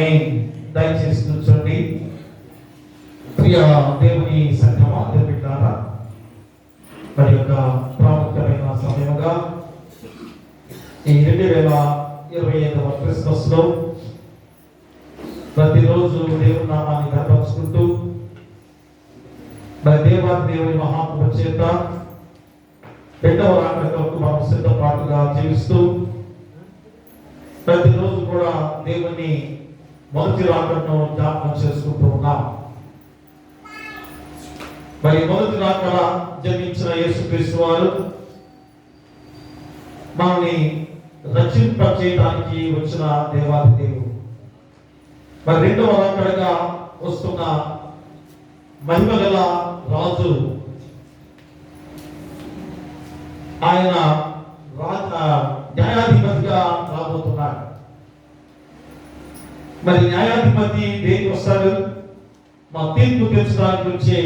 ఆమేన్. దయచేసి కూర్చోండి. ప్రియ దేవుని సంఘమా, దేవుడారా, మరి యొక్క ప్రాముఖ్యమైన సమయంగా ఈ 2025వ క్రిస్మస్ లో ప్రతిరోజు దేవుని నామాన్ని గర్పించుకుంటూ మరి దేవుని మహాకృప చేత రెండవ రాకడకు మనం సిద్ధపాటుగా జీవిస్తూ ప్రతిరోజు కూడా దేవుని మొదటి రాకడను జ్ఞాపకం చేసుకుంటూ ఉన్నాం. మరి మొదటి రాకడ జన్మించిన యేసుక్రీస్తు వారు మనల్ని రక్షింపచేయడానికి వచ్చిన దేవాది దేవుడు. మరి రెండవ రాకడగా వస్తున్న మహిమగల రాజు ఆయన న్యాయాధిపతిగా రాబోతున్నాడు. మరి న్యాయాధిపతి దేనికి వస్తాడు? మా తీర్పు తీర్చడానికి వచ్చే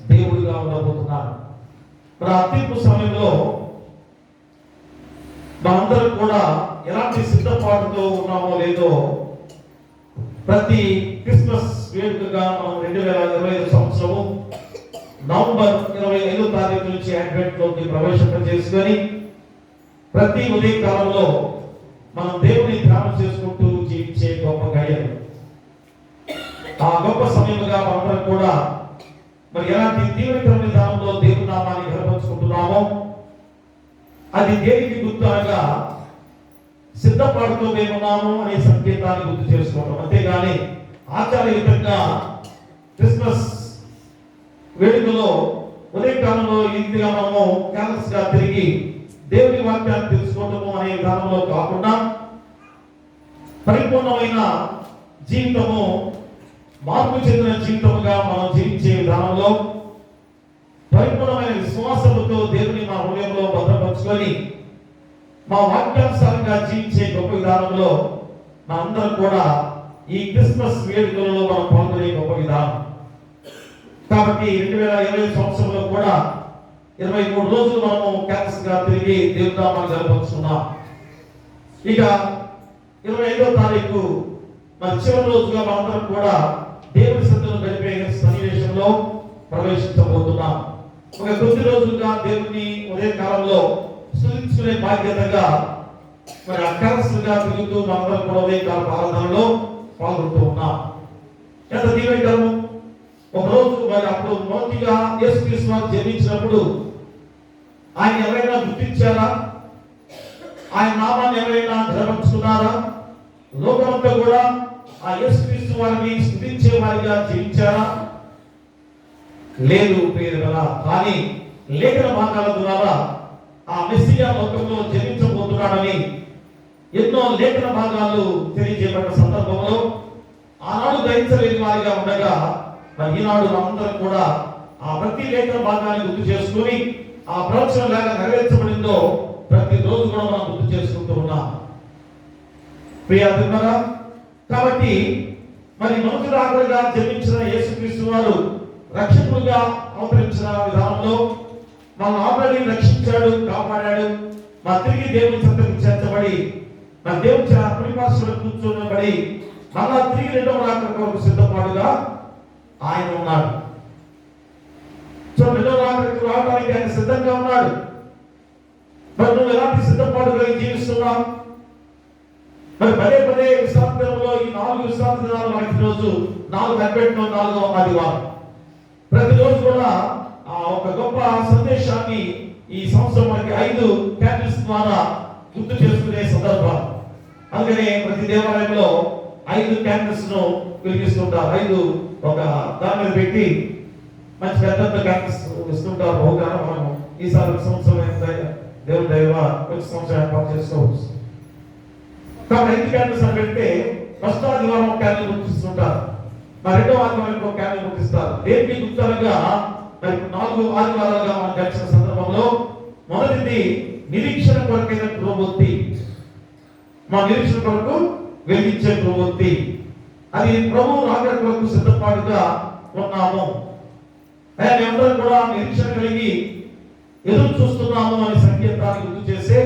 దేవుడిగా ఉండబోతున్నాడు. మరి ఆ తీర్పు సమయంలో మనందరం కూడా ఎలాంటి సిద్ధపాటుతో ఉన్నామో లేదో ప్రతి క్రిస్మస్ వేడుకగా మనం 2025 సంవత్సరము నవంబర్ 25వ తారీఖు నుంచి అడ్వెంట్ లోకి ప్రవేశింపజేసుకొని ప్రతి ఉదయ కాలంలో మనం దేవుని ధ్యానం చేసుకుంటూ జీవించే గొప్ప గడియలు. ఆ గొప్ప సమయంగా మనందరం కూడా మరి ఎలాంటి దీవెనకరమైన విధానంలో దేవుని నామాన్ని గర్పించుకుంటున్నామో అది దేనికి గుర్తుగా సిద్ధపడుతూ మేమున్నాము అనే సంకేతాన్ని గుర్తు చేసుకోవడం. అంతేగాని ఆచారయుతంగా క్రిస్మస్ వేడుకలో ఉదయకాలంలో ఇంటిగా మనము క్యాలెండర్స్ గా తిరిగి దేవుని వాక్యాన్ని తెలుసుకోవడము అనే విధానంలో కాకుండా పరిపూర్ణమైన జీవితము, మార్పు చెందిన జీవితముగా మనం జీవించే విధానంలో పరిపూర్ణమైన విశ్వాసముతో దేవుని మా హృదయంలో భద్రపరుచుకొని మా వాక్యానుసారంగా జీవించే గొప్ప విధానంలో మనందరం కూడా ఈ క్రిస్మస్ వేడుకలలో మనం పాల్గొనే గొప్ప విధానం. కాబట్టి 2020 సంవత్సరంలో కూడా 23 రోజులు మనము క్యాన్సర్ గా తిరిగి దేవుని నామాన్ని గర్పించుకున్నాం. ఇక 25వ తారీఖు మరి చివరి రోజుగా మనందరం కూడా దేవుని సన్నిధిలో గడిపే సన్నివేశంలో ప్రవేశించబోతున్నాం. ఒక కొద్ది రోజులుగా దేవుని ఉదయ కాలంలో స్తుతించుకునే బాధ్యతగా మరి అక్కరస్తులుగా తిరుగుతూ మనందరం కూడా ఉదయ కాల ఆరాధనలో పాల్గొంటూ ఉన్నాం. ఎంత దీవెనకరము! ఒక రోజు మరి అప్పుడు మొదటిగా యేసుక్రీస్తు వారు జన్మించినప్పుడు ఆయన ఎవరైనా గుర్తించారా? ఆయన నామాన్ని ఎవరైనా ధరించుకున్నారా? లోకమంతా కూడా ఆ యేసుక్రీస్తు వారిని స్తుతించే వారిగా జీవించారా? లేదు ప్రియరా. కానీ లేఖన భాగాల ద్వారా ఆ మెస్సియా లోకంలో జన్మించబోతున్నాడని ఎన్నో లేఖన భాగాలు తెలియజేయబడ్డ సందర్భంలో ఆనాడు గ్రహించలేని వారిగా ఉండగా మరి ఈనాడు మనందరం కూడా ఆ ప్రతి లేఖన భాగాన్ని గుర్తు చేసుకుని ఆ ప్రవచనం లాగా నెరవేర్చబడిందో ప్రతి రోజు కూడా మనం గుర్తు చేసుకుంటూ ఉన్నాం. ప్రియారా, కాబట్టి మరి మొదటి రాకడగా జన్మించిన యేసుక్రీస్తు వారు రక్షకులుగా అవతరించిన విధానంలో మనం ఆల్రెడీ రక్షించాడు, కాపాడాడు. మా తిరిగి దేవుని చెంతకు చేర్చబడి మన దేవుని పరిపాలనలో కూర్చోబడి మళ్ళా తిరిగి రెండవ రాకడ కొరకు సిద్ధపాటుగా ఆయన ఉన్నాడు. సో రెండవ రాకడకు రావడానికి ఆయన సిద్ధంగా ఉన్నాడు. మరి నువ్వు ఎలాంటి సిద్ధపాటుగా జీవిస్తున్నావు? మరి పదే పదే విశ్రాంతి దినంలో ఈ 4 విశ్రాంతి దినాలు మనకి రోజు 4 అడ్వెంట్ 4వ ఆదివారం ప్రతిరోజు కూడా ఆ ఒక గొప్ప సందేశాన్ని ఈ సంవత్సరం మనకి 5 క్యాండిల్స్ ద్వారా గుర్తు చేసుకునే సందర్భం. అందుకనే ప్రతి దేవాలయంలో 5 క్యాండిల్స్ ను వెలిగిస్తుంటారు. 5 ఒక దాని మీద పెట్టి మంచి పెద్ద క్యాండిల్స్ ఇస్తుంటారు. బహుగా మనం ఈసారి సంవత్సరం దేవుని దైవ వచ్చే సంవత్సరం ఏర్పాటు చేసుకోవచ్చు. కాబట్టి 5 క్యాండిల్స్ అని పెడితే ఫస్ట్ ఆదివారం ఒక క్యాండిల్ గుర్తిస్తుంటారు, మరి రెండవ ఆదివారం ఒక క్యాండిల్ గుర్తిస్తారు. దేనికి గుర్తుగా మరి 4 ఆదివారాలుగా మనం గడిచిన సందర్భంలో మొదటిది నిరీక్షణ కొరకైన ప్రవృత్తి. మా నిరీక్షణ కొరకు వెలిగించే ప్రవృత్తి, అది ప్రభు రాకడ కొరకు సిద్ధపాటుగా ఉన్నాము. మేమందరం కూడా నిరీక్షణ కలిగి ఎదురు చూస్తున్నాము అనే సంకేతాన్ని గుర్తు చేసే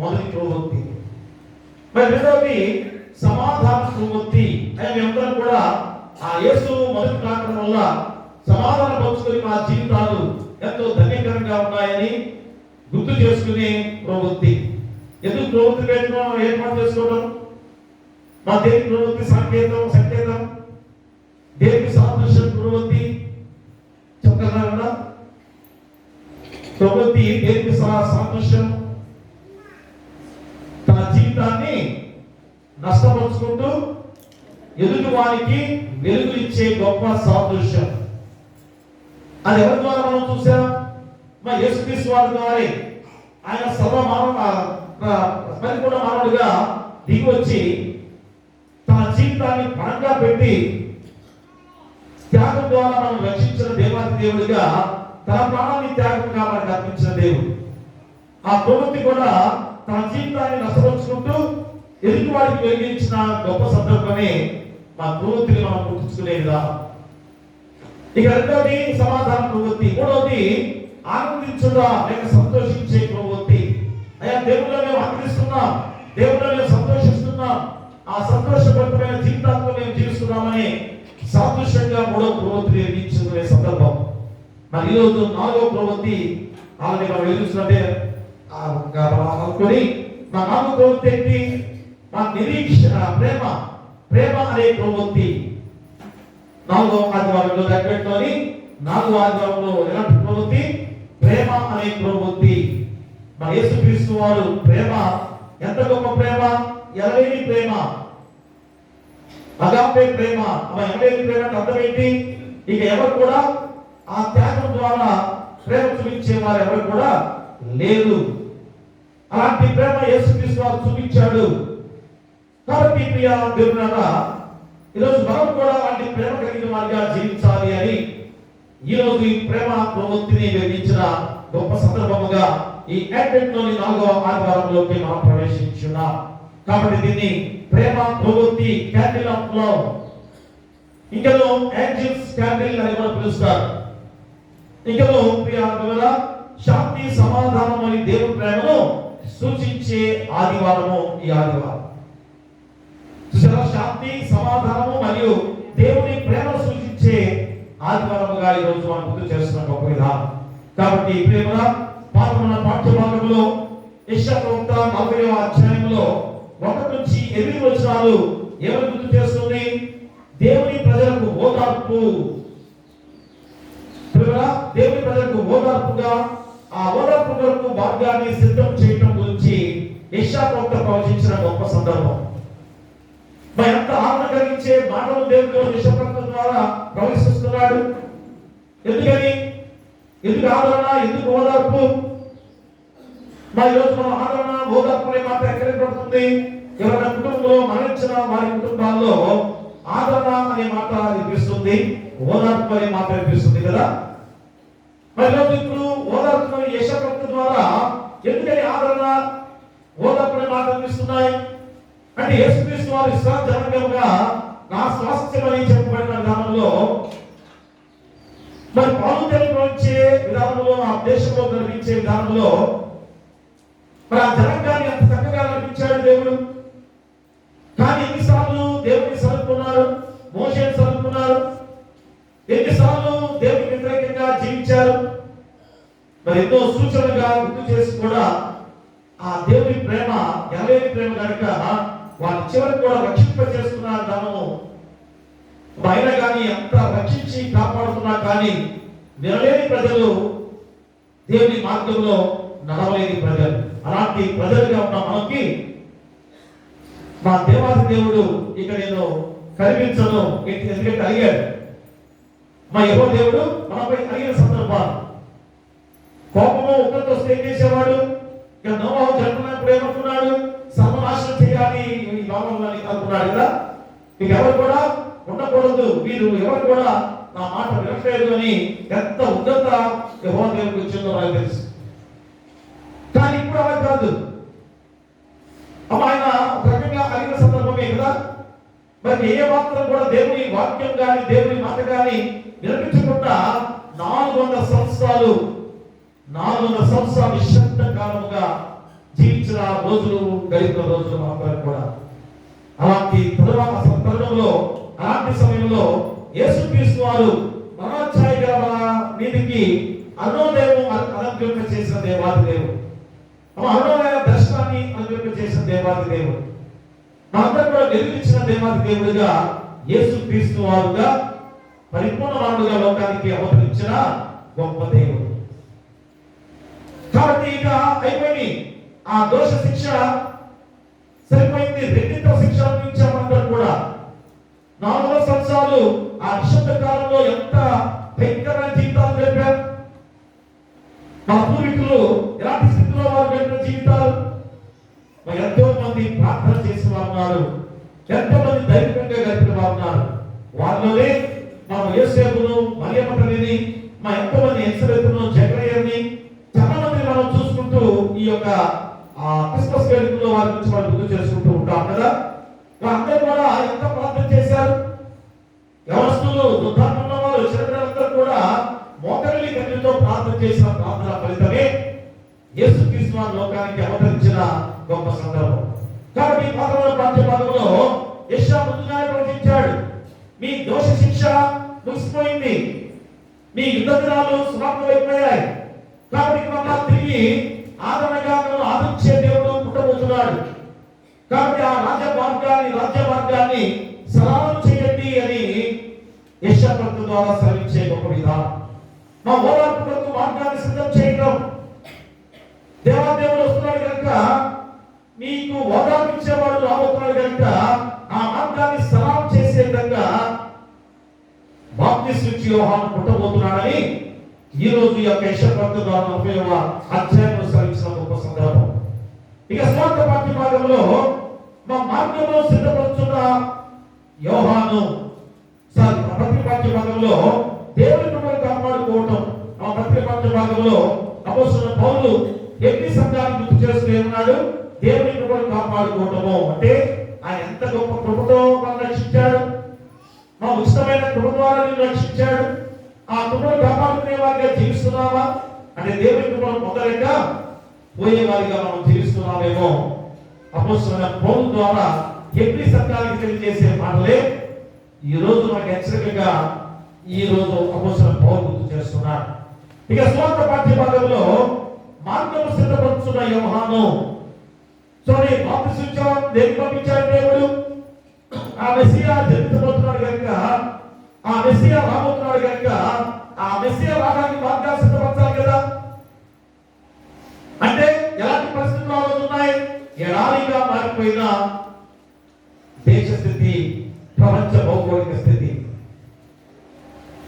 మొదటి ప్రవృత్తి. మరి రెండవది సమాధాన ప్రవృత్తి. యేసు మొదటి రాకడం వల్ల సమాధానం పంచుకొని మా జీవితాలు ఎంతో ధన్యకరంగా ఉన్నాయని గుర్తు చేసుకునే ప్రవృత్తి. ఎందుకు ప్రవృత్తి ఏర్పాటు చేసుకోవడం? మా దేవుని ప్రవృత్తి సంకేతం దేవుని సాదృశ్యం ప్రవృత్తి చెప్పగలరా? ప్రవృత్తి దేవుని సాదృశ్యం, తన జీవితాన్ని నష్టపరుచుకుంటూ ఎదుటి వారికి వెలుగు ఇచ్చే గొప్ప సాదృశ్యం. అది ఎవరి ద్వారా మనం చూసాం? మా యేసుక్రీస్తు వారి ద్వారా. ఆయన పరిపూర్ణ మానవుడిగా దిగి వచ్చి తన జీవితాన్ని పరంగా పెట్టి త్యాగం ద్వారా మనం రక్షించిన దేవాది దేవుడిగా తన ప్రాణాన్ని త్యాగంగా మనకు అర్పించిన దేవుడు. ఆ ప్రవృత్తి కూడా తన జీవితాన్ని నష్టపరుచుకుంటూ ఎదుటి వారికి వెలిగించిన గొప్ప సందర్భమే మా ప్రవృత్తిని మనం గుర్తుంచుకునేదా. ఇక రెండవది సమాధాన ప్రవృత్తి. మూడవది ఆనందించుదా లేక సంతోషించే ప్రవృత్తి. అయ్యా దేవుడిలో మేము ఆనందిస్తున్నాం, దేవుడిలో మేము సంతోషిస్తున్నాం, ఆ సంతోషభరితమైన జీవితాల్లో మేము జీవిస్తున్నామని సాదృశ్యంగా మూడవ ప్రవృత్తి నిర్మించుకునే సందర్భం. మరి ఈరోజు నాలుగవ ప్రవృత్తి వాళ్ళని మనం వెలిగిస్తున్నట్టే అనుకొని మా నాలుగవ ప్రవృత్తి ఏంటి? మా నిరీక్షణ ప్రేమ అనే ప్రవృత్తి. నాలుగవ ఆదివారంలో తగ్గట్టుని నాలుగవ ఆదివారంలో ఎలాంటి ప్రవృత్తి? ప్రేమ అనే ప్రవృత్తి. మన యేసుక్రీస్తు వారు ప్రేమ ఎంత గొప్ప ప్రేమ! ఎనలేని ప్రేమ, అగాపే ప్రేమ. ఎనలేని ప్రేమ అంటే అర్థం ఏంటి? ఇక ఎవరు కూడా ఆ త్యాగం ద్వారా ప్రేమ చూపించే వారు ఎవరు కూడా లేదు. అలాంటి ప్రేమ యేసుక్రీస్తు వారు చూపించాడు. కాబట్టి ప్రియ దేవునారా, ఈరోజు మనం కూడా అలాంటి ప్రేమ కలిగిన వారిగా జీవించాలి అని ఈరోజు ఈ ప్రేమ ప్రవృత్తిని నిర్మించిన గొప్ప సందర్భముగా ఈ అడ్వెంట్లోని నాలుగవ ఆదివారంలోకి మనం ప్రవేశించున్నాం. కాబట్టి దీన్ని ప్రేమ ప్రవృత్తి, క్యాండిల్ ఆఫ్ లవ్, ఇంకను ఏంజెల్స్ క్యాండిల్ అని కూడా పిలుస్తారు. ఇంకను ప్రియ దేవునారా, శాంతి సమాధానం అని దేవుని ప్రేమను సూచించే ఆదివారము ఈ ఆదివారం. శాంతి సమాధానము మరియు దేవుని ప్రేమను సూచించే ఆదివారముగా ఈ రోజు మనం గుర్తు చేస్తున్న గొప్ప విధానం. కాబట్టి ప్రేమ పాఠ్య భాగంలో యెషయా ప్రవక్త 40వ అధ్యాయంలో 1 నుంచి 8 వచనాలు ఏమని గుర్తు చేస్తుంది? దేవుని ప్రజలకు ఓదార్పు. దేవుని ప్రజలకు ఓదార్పుగా, ఆ ఓదార్పు కొరకు మార్గాన్ని సిద్ధం చేయడం గురించి యెషయా ప్రవక్త ప్రవచించిన గొప్ప సందర్భం. మరి ఎంత ఆనందం కలిగించే మాటలు దేవుడు యెషయా ప్రవక్త ద్వారా ప్రవచిస్తున్నాడు. ఎందుకు ఆదరణ, ఎందుకు ఓదార్పు? మరి ఈరోజు మనం ఆదరణ, ఓదార్పు అనే మాట ఎక్కడ పడుతుంది? ఎవరైనా కుటుంబంలో మరణించిన వారి కుటుంబాల్లో ఆదరణ అనే మాట వినిపిస్తుంది, ఓదార్పు అనే మాట వినిపిస్తుంది కదా. మరి ఈరోజు ఇప్పుడు ఓదార్పు యెషయా ప్రవక్త ద్వారా ఎందుకని ఆదరణ, ఓదార్పు అనే మాట వినిపిస్తున్నాయి అంటే యేసుక్రీస్తు వారి ఇస్రాయేలు జనాంగంగా నా స్వాస్థ్యం అని చెప్పబడిన విధానంలో, మరి పాలుతెలు ప్రవహించే విధానంలో, ఆ దేశంలో నడిపించే విధానంలో మరి ఆ జనాంగాన్ని ఎంత చక్కగా నడిపించాడు దేవుడు. కానీ ఎన్నిసార్లు దేవుడిని సరుకున్నారు, మోషేని సరుకున్నారు, ఎన్నిసార్లు దేవుడికి వ్యతిరేకంగా జీవించారు. మరి ఎన్నో సూచనలుగా గుర్తు చేసి కూడా ఆ దేవుని ప్రేమ, ఎనలేని ప్రేమ కనుక వాళ్ళ చివరికి కూడా రక్షింపజేస్తున్నారు దానము. అయినా కానీ ఎంత రక్షించి కాపాడుతున్నా కానీ వినలేని ప్రజలు, దేవుని మార్గంలో నడవలేని ప్రజలు. అలాంటి ప్రజలుగా ఉన్న మనకి మా దేవాది దేవుడు ఇక నేను కనిపించను ఎందుకంటే అడిగాడు. మా యెహోవా దేవుడు మనపై అడిగిన సందర్భాలు, కోపము ఉగ్రత వస్తే ఏం చేసేవాడు? ఇక నోవహు జన్మనప్పుడు ఏమనుకున్నాడు? సర్వనాశనం చేయాలి ఈ లోకంలోని అనుకున్నాడు కదా. ఇక ఎవరు కూడా ఉండకూడదు, వీరు ఎవరు కూడా నా మాట వినట్లేదు అని ఎంత ఉగ్రత యెహోవా దేవుడికి వచ్చిందో నాకు తెలుసు. కానీ ఇప్పుడు అలా కాదు. ఆయన ఒక రకంగా అడిగిన సందర్భమే కదా. మరి ఏ మాత్రం కూడా దేవుని వాక్యం కానీ దేవుని మాట కానీ వినిపించకుండా 400 సంవత్సరాలు నిశ్శబ్ద కాలముగా జీవించిన రోజులు, గడిపిన రోజులు మనందరం కూడా. అలాంటి తరుణంలో, అలాంటి సమయంలో యేసుక్రీస్తు వారు మనోఛాయ గల మన మీదికి అరుణోదయం అనుగ్రహం చేసిన దేవాది దేవుడు, అరుణోదయ దర్శనాన్ని అనుగ్రహం చేసిన దేవాది దేవుడు, మనందరూ కూడా వెలిగించిన దేవాది దేవుడిగా యేసుక్రీస్తు వారుగా పరిపూర్ణ మానవుడిగా లోకానికి అవతరించిన గొప్ప దేవుడు. కాబట్టి ఇక అయిపోయి ఆ దోష శిక్ష సరిపోయింది. రెండింత శిక్ష అనుభవించామందరూ కూడా. 4 సంవత్సరాలు ఆ నిశ్శబ్ద కాలంలో ఎంత భయంకరమైన జీవితాలు గడిపారు. మన పూర్వీకులు ఎలాంటి స్థితిలో వారు గడిపిన జీవితాలు. ఎంతో మంది ప్రార్థన చేసిన వారు ఉన్నారు, ఎంతో మంది ధైర్యంగా గడిపిన వారు ఉన్నారు. వారిలోనే మనం యోసేపును, మరియమ్మ తల్లిని, మా ఎంతో మంది ఎలిజబెత్తును, జకరియని చాలా మంది మనం చూసుకుంటూ ఈ యొక్క క్రిస్మస్ వేడుకలో వారి గురించి మనం గుర్తు చేసుకుంటూ ఉంటాం కదా. వారందరూ కూడా ఎంత ప్రార్థన చేశారు. యవనస్తులు, వృద్ధాప్యంలో వారు, చిన్నపిల్లలందరూ కూడా మోకరిల్లి కన్నీళ్లతో ప్రార్థన చేసిన ప్రార్థన ఫలితమే యేసుక్రీస్తు వారు లోకానికి అవతరించిన గొప్ప సందర్భం. కాబట్టి పాఠ్యభాగంలో యెషయా ముందుగానే ప్రవచించాడు, మీ దోష శిక్ష ముగిసిపోయింది, మీ యుద్ధ దినాలు సమాప్తమైపోయాయి. కాబట్టి మళ్ళా తిరిగి ఆదరణగా ఆదరించే దేవుడు పుట్టబోతున్నాడు. కాబట్టి ఆ రాజ్య మార్గాన్ని సరళం చేయండి అని యెషయా ప్రవక్త ద్వారా సెలవించే గొప్ప విధానం. మా ఓదార్పు కొరకు మార్గాన్ని సిద్ధం చేయడం. దేవాదేవుడు వస్తున్నాడు కనుక, మీకు ఓదార్పించేవాడు రాబోతున్నాడు కనుక ఆ మార్గాన్ని సరళం చేసే విధంగా బాప్తిస్మ యోహాను పుట్టబోతున్నాడని ఈ రోజు ఈ యొక్క యెషయా ప్రవక్త ద్వారా 40వ అధ్యాయంలో సెలవించిన గొప్ప సందర్భం. ఇక స్వార్థ పాఠ్యభాగంలో మా మార్గంలో సిద్ధపడుతున్న యోహాను ప్రతి పాఠ్యభాగంలో దేవుని కృపను కాపాడుకోవటం. ఆ ప్రతి పాఠ్యభాగంలో అపోస్తలుడైన పౌలు ఎన్ని సంఘాన్ని గుర్తు చేస్తూ ఉన్నాడు, దేవుని కృపను కాపాడుకోవటము అంటే ఆయన ఎంత గొప్ప కృపతో మనం రక్షించాడు, మా ఉచితమైన కృప ద్వారా రక్షించాడు. ఆ కృపను కాపాడుకునే వారిగా జీవిస్తున్నావా అంటే దేవుని కృపను పొందలేక పోయే వారిగా మనం జీవిస్తున్నామేమో. అపోస్తలుడైన పౌలు ద్వారా ఎన్ని సంఘానికి తెలియజేసే మాటలే ఈ రోజు మనకు హెచ్చరికగా ఈ రోజు అపోస్తలుడైన పౌలు గుర్తు చేస్తున్నాడు. ఇక స్వార్థ పాఠ్యభాగంలో మార్గము సిద్ధపరుచున్న యోహాను బాప్తిస్మ దేనికి పంపించాడు దేవుడు? ఆ మెస్సియా జన్మించబోతున్నాడు కనుక, ఆ మెస్సియా రాబోతున్నాడు కనుక ఆ మెస్సియా రావడానికి మార్గాలు సిద్ధపరచాలి కదా. అంటే ఎలాంటి పరిస్థితులు ఉన్నాయి? ఎడారిగా మారిపోయిన దేశ స్థితి, ప్రపంచ భౌగోళిక స్థితి.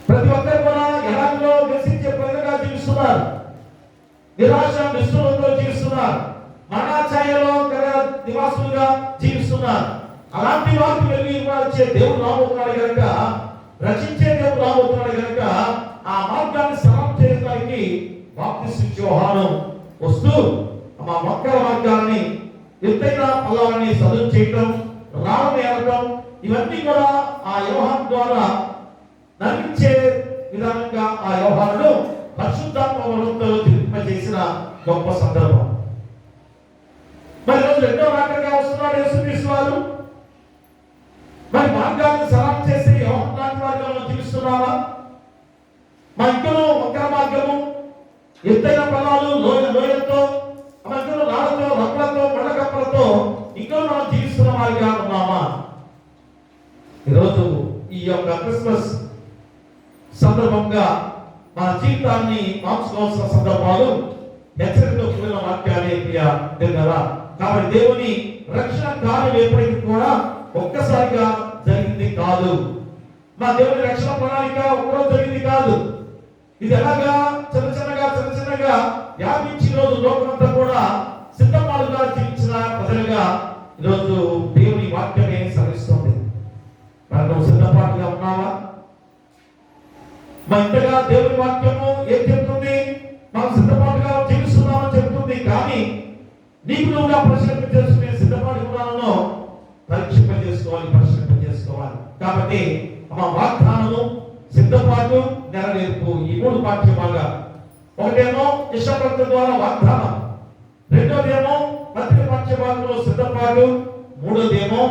ప్రతి ఒక్కరు కూడా ఎడారిలో నివసించే ప్రజలుగా జీవిస్తున్నారు, నిరాశ నిస్పృహలతో జీవిస్తున్నారు, మరణాఛాయలో నివాసులుగా జీవిస్తున్నారు. అలాంటి వారికి వెలిగించే దేవుడు రాబోతున్నాడు కనుక, రక్షించే దేవుడు రాబోతున్నాడు కనుక ఆ మార్గాన్ని సరళం చేయడానికి బాప్తిస్మ యోహాను వస్తూ మా మొక్కల మార్గాన్ని, ఎత్తైన పల్లాలని సదును చేయటం, రాళ్ళని ఏరటం, ఇవన్నీ కూడా ఆ యోహాను ద్వారా నడిపించే విధానంగా ఆ యోహానును పరిశుద్ధాత్మ బలంతో చేసిన గొప్ప సందర్భం. మరి రోజు రెండో రాకడగా వస్తున్నాడు యేసుక్రీస్తు వారు. మరి మార్గాన్ని సరళం చేసి యోహాను లాంటి మార్గంలో జీవిస్తున్నావా? మా ఇంట్లో ఒక్క మార్గము, ఎత్తైన పొలాలు, లోయలతో, మధ్యలో రాళ్లతో, రప్పలతో, మళ్ళకప్పలతో ఇంకా మనం జీవిస్తున్న వారిగా ఉన్నామా? ఈరోజు ఈ యొక్క క్రిస్మస్ సందర్భంగా మన జీవితాన్ని మార్చుకోవాల్సిన సందర్భాలు హెచ్చరికతో కూడిన వాక్యాలే ప్రియ. కాబట్టి దేవుని రక్షణ కార్యం ఎప్పటికీ కూడా ఒక్కసారిగా జరిగింది కాదు. మా దేవుని రక్షణ ప్రణాళిక ఒక్కరోజు జరిగింది కాదు. ఇది ఎలాగా చిన్నగా వ్యాపించి రోజు లోకమంతా కూడా సిద్ధపాటుగా జీవించిన ప్రజలుగా ఈరోజు దేవుని వాక్యమే సరిస్తుంది. మనం సిద్ధపాటుగా ఉన్నావా? మా ఇంతగా దేవుని వాక్యము ఏం చెప్తుంది? మనం సిద్ధపాటుగా జీవిస్తున్నామని చెప్తుంది. కానీ నీకు నువ్వుగా పరిశీలన చేసుకునే సిద్ధపాటు ఉన్నానో పరిశీలన చేసుకోవాలి. కాబట్టి మా వాగ్దానము, సిద్ధపాటు, నెరవేర్పు, ఈ 3 పాఠ్యభాగాలు. ఒకటేమో యెషయా ప్రవక్త ద్వారా వాగ్దానం, రెండోదేమో ప్రతి పాఠ్యభాగంలో సిద్ధపాటు, మూడోదేమో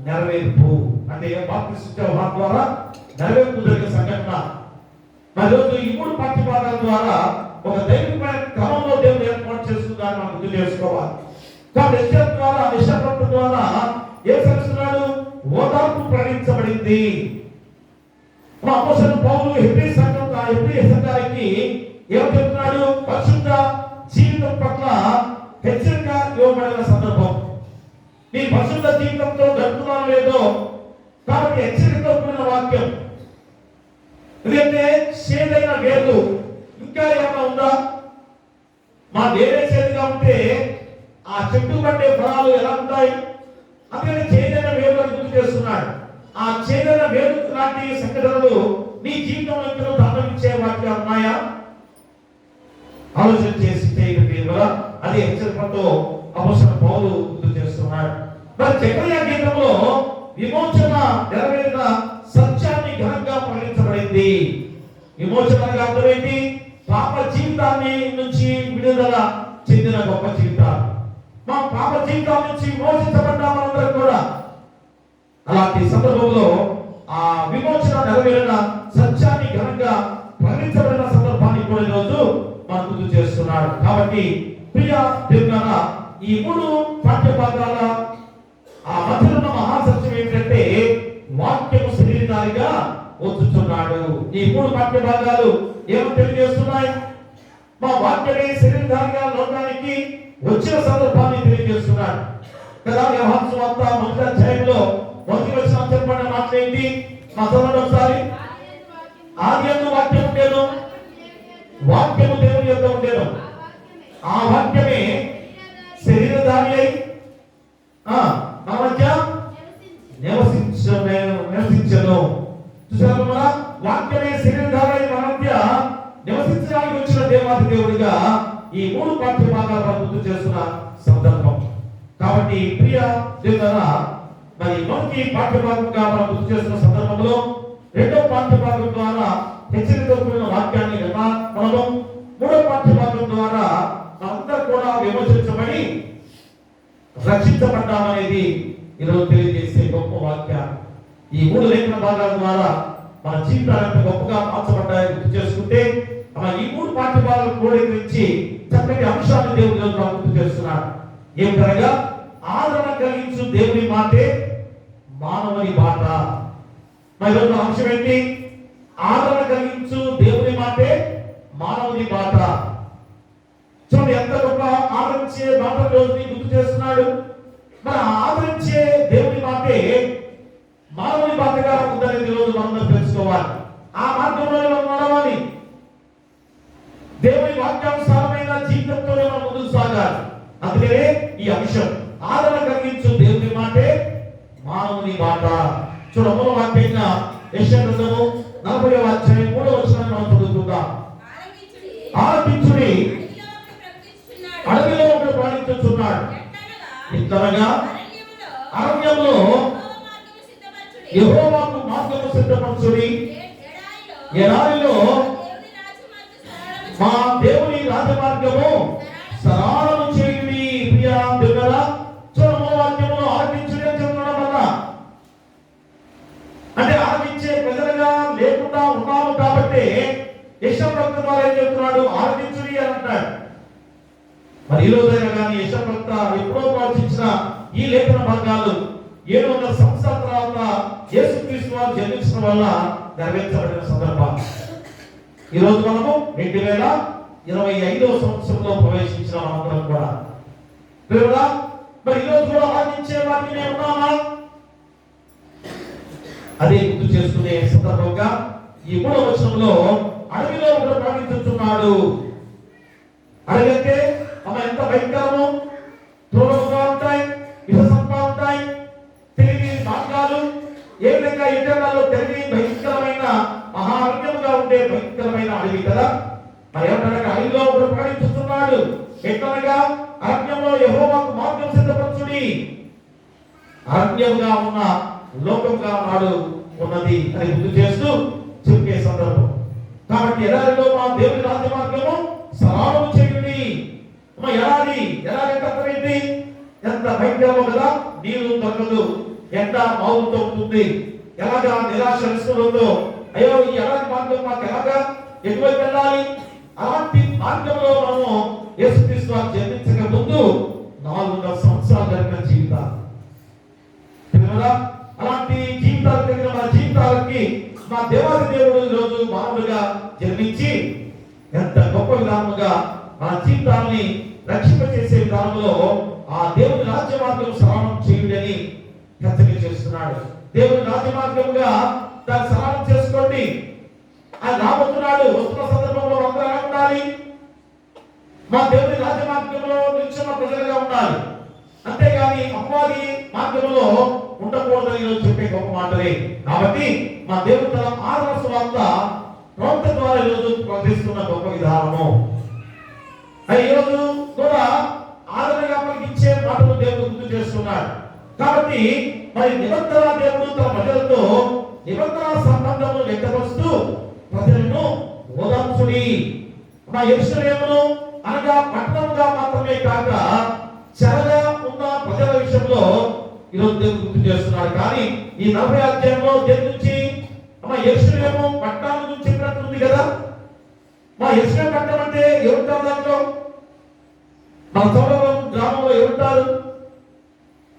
నెరవేర్పు అంటే బాప్తిస్మ యోహాను ద్వారా నెరవేర్పు జరిగిన సంఘటన. మరి రోజు ఈ 3 పాఠ్యభాగాల ద్వారా ఒక దైవికమైన క్రమంలో దేవుడు ఏర్పాటు చేసుకుందాన్ని మనం గుర్తు చేసుకోవాలి. కాబట్టి యెషయా ద్వారా, యెషయా ప్రవక్త ద్వారా ఏం తెలుస్తున్నాడు? ఓదార్పు ప్రకటించబడింది. మా అపోస్తలుడు పౌలు హెబ్రీ సంఘానికి ఏం చెప్తున్నాడు? పరిశుద్ధ జీవితం పట్ల హెచ్చరిక ఇవ్వబడిన సందర్భం. నీ పరిశుద్ధ జీవితంతో గడుపుతున్నాను లేదో కాబట్టి హెచ్చరికతో కూడిన వాక్యం. ఎందుకంటే చేదైన వేరు ఇంకా ఏమైనా ఉందా? మా వేరే చేదుగా ఉంటే ఆ చెట్టు పట్టే ఫలాలు ఎలా ఉంటాయి? అందుకని చేదైన వేరు అని గుర్తు చేస్తున్నాడు. ఆ చేదైన వేరు లాంటి సంఘటనలు నీ జీవితంలో ఇంకా దాపరించే వాటిగా ఉన్నాయా? ఆలోచన చేసి చేయండి కదా. అది హెచ్చరికతో అపోస్తలుడు పౌలు గుర్తు చేస్తున్నాడు. మరి జకర్యా గీతంలో విమోచన నెరవేరిన సత్యాన్ని ఘనంగా ప్రకటించబడింది. విమోచన అర్థం ఏంటి? పాప జీవితాన్ని నుంచి విడుదల చెందిన గొప్ప జీవితాలు. మా పాప జీవితాల నుంచి విమోచించబడ్డా మనందరం కూడా. అలాంటి సందర్భంలో ఆ విమోచన నెరవేరిన సత్యాన్ని ఘనంగా ప్రకటించబడిన సందర్భాన్ని కూడా ఈరోజు మనం గుర్తు చేస్తున్నాడు. కాబట్టి ప్రియ దేవులారా, ఈ 3 పాఠ్యభాగాల ఆ మధ్యలో ఉన్న మహాసత్యం ఏంటంటే వాక్యము శరీరధారిగా వచ్చుచున్నాడు. ఈ 3 పాఠ్యభాగాలు ఏమని తెలియజేస్తున్నాయి? మా వాక్యమే శరీరధారిగా లోకానికి వచ్చిన సందర్భాన్ని తెలియజేస్తున్నాడు కదా. యోహాను సువార్త 1వ అధ్యాయంలో 1వ వచనం చెప్పబడిన మాట ఏంటి? మా చదవండి ఒకసారి. ఆదియందు వాక్యం ఉండేను, వాక్యము దేవుని యొద్ద ఉండేను, ఆ వాక్యమే శరీరధారి అయి మన మధ్య నివసించను. చూసారు మన వాక్యమే శరీరధారి అయి మన మధ్య నివసించడానికి వచ్చిన దేవాది దేవుడిగా ఈ 3 పాఠ్యభాగాలను గుర్తు చేస్తున్న సందర్భం. కాబట్టి ప్రియ దేవులారా, మరి మొదటి పాఠ్యభాగంగా మనం గుర్తు చేస్తున్న సందర్భంలో 2వ పాఠ్యభాగం ద్వారా హెచ్చరికతో కూడిన వాక్యాన్ని మనము 3వ పాఠ్యభాగం ద్వారా అందరూ కూడా విమోచించబడి రక్షించబడ్డామనేది ఈరోజు తెలియజేసే గొప్ప వాక్యాలు. ఈ 3 లేఖన భాగాల ద్వారా మన జీవితాలను గొప్పగా మార్చబడ్డాయని గుర్తు చేసుకుంటే ఈ 3 పాఠ్యభాగాలు క్రోడీకరించి చక్కటి అంశాన్ని దేవుడు గుర్తు చేస్తున్నాడు. ఏమిటనగా ఆదరణ కలిగించు దేవుని మాటే మానవుని బాట. మరి అంశం ఏంటి? ఆదరణ కలిగించు దేవుని మాటే మానవుని బాట. చూడండి ఎంత గొప్ప ఆదరించే బాట రోజుని గుర్తు చేస్తున్నాడు. మరి ఆదరించే దేవుని మాటే మానవుని బాటగా ఉందనేది రోజు మనం తెలుసుకోవాలి. ఆ మార్గంలో మనం నడవాలి. దేవుని వాక్యానుసారమైన జీవితంతోనే మనం ముందుకు సాగాలి. అందుకనే ఈ అంశం ఆదరణ కలిగించు దేవుని మాటే మానవుని బాట. చూడమూల వాక్యంగా యెషయా గ్రంథము 40వ అధ్యాయం 3వ వచనాన్ని మనం చదువుకుందాం. ఆలకించుడి, అడవిలో ఒకడు ప్రయాణించుచున్నాడు. ఇట్లనగా అరణ్యంలో యెహోవాకు మార్గము సిద్ధపరచుడి, ఎడారిలో మా దేవుని రాజమార్గము సరళము చేయుడి. ప్రియా దేవులారా, చూడమూల వాక్యములో ఆలకించుడి అని చెప్పడం వల్ల అంటే ఆలకించే ప్రజలుగా లేకుండా ఉన్నాము కాబట్టి యెషయా ప్రవక్త ద్వారా ఏం చెప్తున్నాడు? ఆలకించుడి అని అంటాడు. మరి ఈ రోజైనా కానీ యెషయా ప్రవక్త ఎప్పుడో ప్రవచించిన ఈ లేఖన భాగాలు 700 సంవత్సరాల తర్వాత యేసుక్రీస్తు వారు జన్మించడం వల్ల నెరవేర్చబడిన సందర్భాలు. ఈ రోజు మనము 2025వ సంవత్సరంలో ప్రవేశించిన మనందరం కూడా ప్రియరా, మరి ఈ రోజు కూడా ఆలకించే వాటిని ఉన్నామా? అదే గుర్తు చేసుకునే సందర్భంగా ఈ 3వ వచనంలో అడవిలో ఒకడు ప్రయాణించుచున్నాడు. అడవి అంటే ఎంత భయంకరము! త్రోవలుగా ఉంటాయి, విషసంపా ఉంటాయి, తెలివి మార్గాలు ఏ విధంగా ఇతరులలో తెలివి భయంకరమైన మహారణ్యముగా ఉండే భయంకరమైన అడవి కదా. మరి ఏమంటారు? అడవిలో ఒకడు ప్రయాణించుతున్నాడు. ఎట్లనగా అరణ్యంలో యెహోవాకు మార్గం సిద్ధపరచుడి. అరణ్యంగా ఉన్న లోకంగా నాడు ఉన్నది అని గుర్తు చేస్తూ చెప్పే సందర్భం. కాబట్టి ఎడారిలో మా దేవుని రాజ్య మార్గము సరళము చేయుడి. ఎడారి అంటే అర్థం ఏంటి? ఎంత భయంకరమో కదా. నీరు దొరకదు, ఎండ మావులతో ఉంటుంది, ఎలాగా నిరాశ నిస్పృహలతో అయ్యో ఈ ఎలాంటి మార్గం మాకు ఎలాగా ఎటువైపు వెళ్ళాలి, అలాంటి మార్గంలో మనము యేసుక్రీస్తు వారు జన్మించక ముందు 4.5 సంవత్సరాలు జరిగిన జీవితాలు. అలాంటి జీవితాలు కలిగిన మన జీవితాలకి మా దేవాది దేవుడు ఈరోజు మానవుడిగా జన్మించి ఎంత గొప్ప విధానముగా మన జీవితాన్ని రక్షింపచేసే విధానంలో ఆ దేవుని రాజ్య మార్గం సరళం చేయుడని హెచ్చరిక చేస్తున్నాడు. దేవుని రాజ్య మార్గంగా దాన్ని సరళం చేసుకోండి. ఆయన రాబోతున్నాడు. వస్తున్న సందర్భంలో అందరూ ఎలా ఉండాలి? మా దేవుని రాజ్య మార్గంలో నిల్చున్న ప్రజలుగా ఉండాలి. అంతేగాని అపవాది మార్గంలో ఉండకూడదని ఈరోజు చెప్పే గొప్ప మాటలే. కాబట్టి మా దేవుడు తన ఆదరణ సువార్త ప్రవక్త ద్వారా ఈరోజు ప్రకటిస్తున్న గొప్ప విధానము. ఈరోజు కూడా ఆదరణగా పలికించే మాటలు దేవుడు గుర్తు చేస్తున్నాడు. కాబట్టి మరి నిబంధన దేవుడు తన ప్రజలతో నిబంధన సంబంధము వ్యక్తపరుస్తూ ప్రజలను ఓదార్చుడి. మా యెరూషలేమును అనగా పట్టణంగా మాత్రమే కాక చెరగా ఉన్న ప్రజల విషయంలో ఈరోజు దేవుడు గుర్తు చేస్తున్నాడు. కానీ ఈ 40 అధ్యాయంలో దేని గురించి? మా యెరూషలేము పట్టణం గురించి చెప్పినట్టుంది కదా. మా యెరూషలేము పట్టణం అంటే ఎవరుంటారు? దాంట్లో మా చౌరవరం గ్రామంలో ఎవరుంటారు?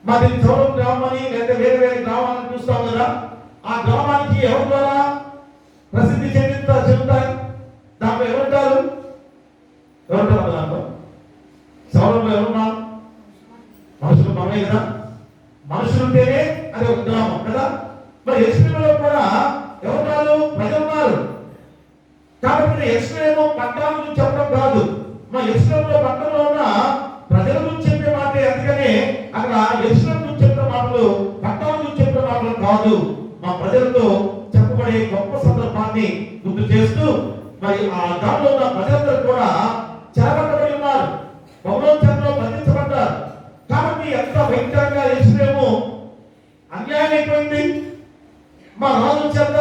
మాది చౌరవరం గ్రామం అని లేదా వేరే వేరే గ్రామాలను చూస్తాం కదా. ఆ గ్రామానికి ఎవరి ద్వారా ప్రసిద్ధి చెందుతాయి? దాంట్లో ఎవరుంటారు? ఎవరుంటారు దాంట్లో? చౌరవరంలో ఎవరున్నారు? మనుషులు మనమే కదా. మనుషులు ఉంటేనే అది ఒక గ్రామం కదా. మరి యెరూషలేములో కూడా ఎవరున్నారు? ప్రజలు ఉన్నారు. కాబట్టి యెరూషలేము పట్టణం గురించి చెప్పడం కాదు, మా యెరూషలేములో పట్టణంలో ఉన్న ప్రజల గురించి చెప్పే మాటే. అందుకనే అక్కడ యెరూషలేము గురించి చెప్పిన మాటలు పట్టణం గురించి చెప్పిన మాటలు కాదు, మా ప్రజలతో చెప్పబడే గొప్ప సందర్భాన్ని గుర్తు చేస్తూ మరి ఆ దాంట్లో ఉన్న ప్రజలందరూ కూడా చెరపట్టబడి ఉన్నారు, బబులోను చెరలో బంధించబడ్డారు. కాబట్టి ఎంత భయంకరంగా యెరూషలేము అన్యాయం అయిపోయింది. మా రాజు చేత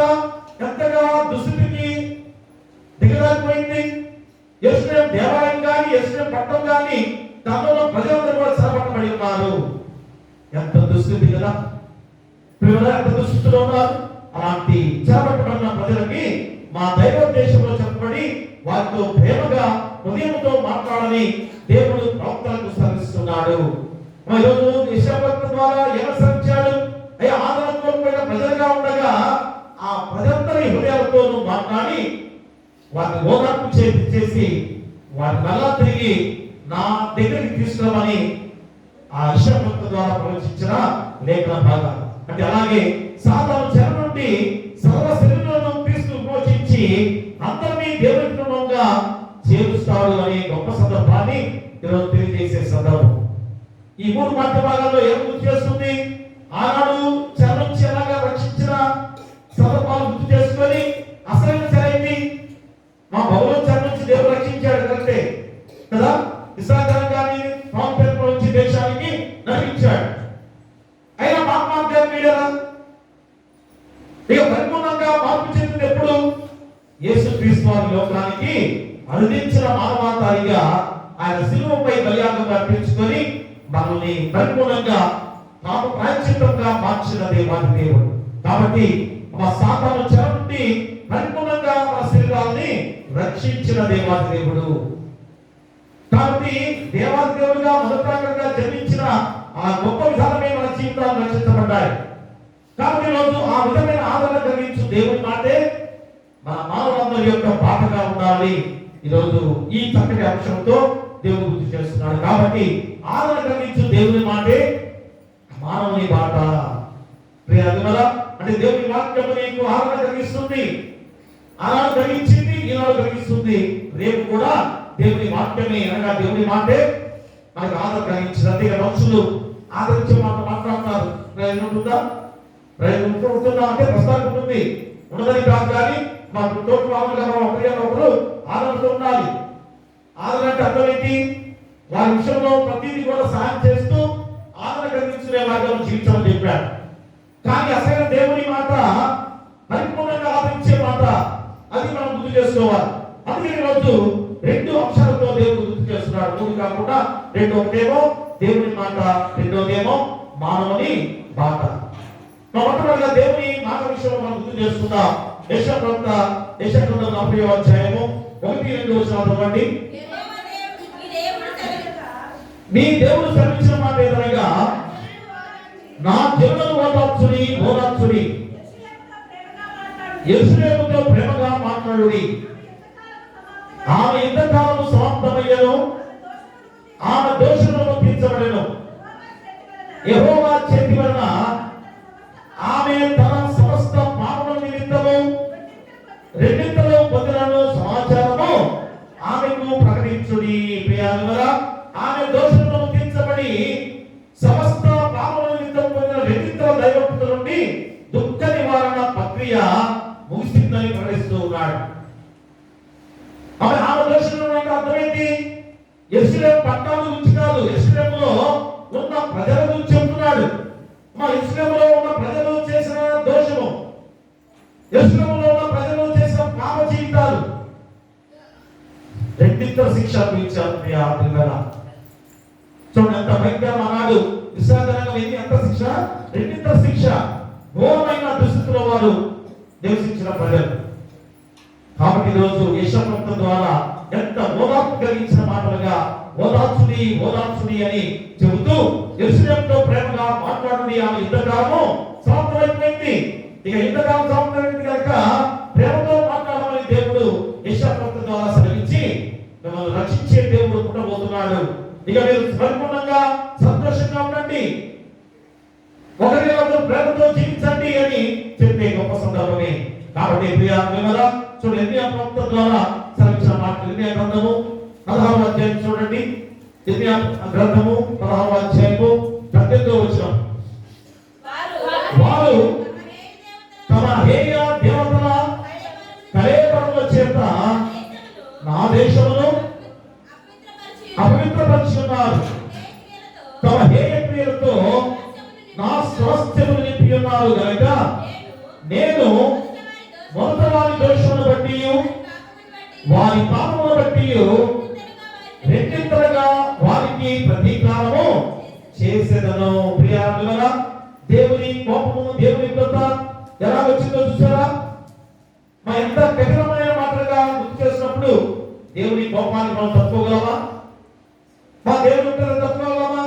ఎంతగా దుస్థితికి దిగజారిపోయింది. యెరూషలేము దేవాలయం కానీ యెరూషలేము పట్టణం కానీ దానిలో ప్రజలందరూ కూడా చెరపట్టబడి ఉన్నారు. ఎంత దుస్థితి కదా. ఎంత దుస్థితిలో ఉన్నారు. అలాంటి చెరపట్టబడిన ప్రజలకి మా దైవోద్దేశంలో చెప్పబడి వారితో ప్రేమగా హృదయంతో మాట్లాడని దేవుడు ప్రవక్తలకు సలహిస్తున్నాడు. ఈరోజు యెషయా ద్వారా ఏమసరించాడు? అయ్యా ఆదరణ కోల్పోయిన ప్రజలుగా ఉండగా ఆ ప్రజలందరి హృదయాలతోనూ మాట్లాడి వారిని ఓదార్పు చేసి వారి మళ్ళా తిరిగి నా దగ్గరికి తీసుకురామని ఆ యెషయా ద్వారా ప్రవచించిన లేఖన భాగం. అంటే అలాగే సాతాను చెర నుండి సర్వ శరీరాలను క్రీస్తు పోషించి అందరినీ దేవుని కుటుంబంగా చేరుస్తాడు అనే గొప్ప సందర్భాన్ని ఈరోజు తెలియజేసే సందర్భం. ఈ 3 మధ్య భాగాల్లో ఏం గుర్తు చేస్తుంది? ఆనాడు చెర నుంచి ఎలాగా రక్షించిన సందర్భాలు గుర్తు చేసుకొని అసలైన చెర ఏంటి? మా బబులోను చెర నుంచి దేవుడు రక్షించాడు కరెక్టే కదా. ఇశ్రాయేలు గారిని పాపం నుంచి దేశానికి నడిపించాడు. అయినా మార్గాన్ని వీడారా? ఇక పరిపూర్ణంగా మార్పు చెందింది ఎప్పుడు? యేసుక్రీస్తు వారి లోకానికి అనుదించిన మానవాతారిగా ఆయన శిలువపై బలియాగంగా అర్పించుకొని మనల్ని పరిపూర్ణంగా పాప ప్రాయశ్చిత్తంగా మార్చిన దేవాది దేవుడు. కాబట్టి మా సాతాను చెర నుండి పరిపూర్ణంగా మన శరీరాన్ని రక్షించిన దేవాది దేవుడు. కాబట్టి దేవాది దేవుడుగా మొదటగా జన్మించిన ఆ గొప్ప విధానమే మన జీవితాలు రక్షించబడ్డాయి. కాబట్టి ఈరోజు ఆ విధమైన ఆదరణ కలిగించు దేవుని మాటే మన మానవులందరి యొక్క బాటగా ఉండాలి. ఈరోజు ఈ చక్కటి అంశంతో దేవుడు గుర్తు చేస్తున్నాడు. కాబట్టి ఆదరణ కలిగించు దేవుని మాటే మానవుని బాట. అంటే దేవుని వాక్యం నీకు ఆదరణ కలిగిస్తుంది. ఆదరణ కలిగించింది, ఈనాడు కలిగిస్తుంది, రేపు కూడా దేవుని వాక్యమే అనగా దేవుని మాటే మనకు ఆదరణ కలిగించింది. అంతేగా మనుషులు ఆదరించే మాట మాట్లాడుతున్నారు. ప్రయోజనం ఉంటుందా? ప్రయోజనం ఉంటుందా అంటే ప్రస్తుతానికి ఉంటుంది, ఉండదని కాదు. కానీ మా తోటి మామూలుగా ఒకరు ఆదరణతో ఉండాలి. ఆదరణ అంటే అర్థం ఏంటి? వారి విషయంలో ప్రతిదీ కూడా సహాయం చేస్తూ ఆదరణ కలిగించుకునే మార్గం జీవించమని చెప్పాడు. కానీ అసలు దేవుని మాట పరిపూర్ణంగా ఆదరించే మాట, అది మనం గుర్తు చేసుకోవాలి. అందుకే ఈరోజు 2 అంశాలతో దేవుడు గుర్తు చేస్తున్నాడు. 3 కాకుండా 2. ఒకటేమో దేవుని మాట, రెండోదేమో మానవుని బాట. మొట్టమొదటిగా దేవుని మాట విషయంలో మనం గుర్తు చేసుకుందాం. యెషయా ప్రవక్త యెషయా గ్రంథం 40వ అధ్యాయము 1-2 వచనాలు చదవండి. నీ దేవుడు సెలవిచ్చిన మాట ఏదనగా, నా జనులను ఓదార్చుడి ఓదార్చుడి, యెరూషలేముతో ప్రేమగా మాట్లాడుడి. ఆమె యుద్ధకాలము సమాప్తమయ్యను, ఆమె దోషులను తీర్చబడెను. యెహోవా చేతి వలన ఆమె తన సమస్త పాపముల నిమిత్తము రెండింతలు పొందినను సమాచారము ఆమెకు ప్రకటించుడి. ప్రియులారా, ఆమె దోషులను తీర్చబడి సమస్త పాపముల నిమిత్తం పొందిన రెండింతల దైవభక్తుల నుండి దుఃఖ నివారణ ప్రక్రియ ముగిసిందని ప్రకటిస్తూ ఉన్నాడు. ఆమె దోషులను అంటే అర్థమేంటి? యెరూషలేము పట్టణం గురించి కాదు, యెరూషలేములో ఉన్న ప్రజల గురించి చెప్తున్నాడు. మా యెరూషలేములో ఉన్న ప్రజలు చేసిన దోషము, యెరూషలేములో ఉన్న ప్రజలు చేసిన పాప జీవితాలు, రెండింతల శిక్ష అనుభవించారు. చూడండి ఎంత భయంకరం. ఆనాడు విశ్రాంతరంగా ఎంత శిక్ష, రెండింతల శిక్ష. ఘోరమైన దుస్థితిలో వారు నివసించిన ప్రజలు. కాబట్టి ఈరోజు యెషయా ప్రవక్త ద్వారా ఎంత ఓదార్పు కలిగించిన మాటలుగా ఓదార్చుడి ఓదార్చుడి అని చెబుతూ యెరూషలేముతో ప్రేమగా మాట్లాడుడి, ఆమె యుద్ధకాలము సమాప్తమైపోయింది. ఇక యుద్ధకాలం సమాప్తమైంది కనుక ప్రేమతో మాట్లాడమని దేవుడు యెషయా ప్రవక్త ద్వారా సెలవించి మిమ్మల్ని రక్షించే దేవుడు పుట్టబోతున్నాడు. ఇక మీరు పరిపూర్ణంగా సంతోషంగా ఉండండి, ఒకరినొకరు ప్రేమతో జీవించండి అని చెప్పే గొప్ప సందర్భమే. కాబట్టి ప్రియులారా, చూడండి ఇర్మియా ప్రవక్త ద్వారా సెలవించిన మాటలు. ఇర్మియా గ్రంథము 16వ అధ్యాయం చూడండి. ఇర్మియా గ్రంథము 16వ అధ్యాయము 18వ వచనం. వారు తమ హేయ దేవతల కళేబరముల చేత నా దేశమును అపవిత్రపరుచున్నారు, తమ హేయ క్రియలతో నా స్వాస్థ్యమును నింపి ఉన్నారు గనుక నేను మొదట వారి దోషమును బట్టి వారి పాపమును బట్టి రెండింతలుగా వారికి ప్రతీకారము చేసేదను. ప్రియులారా, దేవుని కోపము, దేవుని కృప ఎలా వచ్చిందో చూసారా? మా ఎంత కఠినమైన మాటలుగా గుర్తు చేసినప్పుడు దేవుని కోపాన్ని మనం తట్టుకోగలమా? మా దేవుని తట్టుకోగలమా?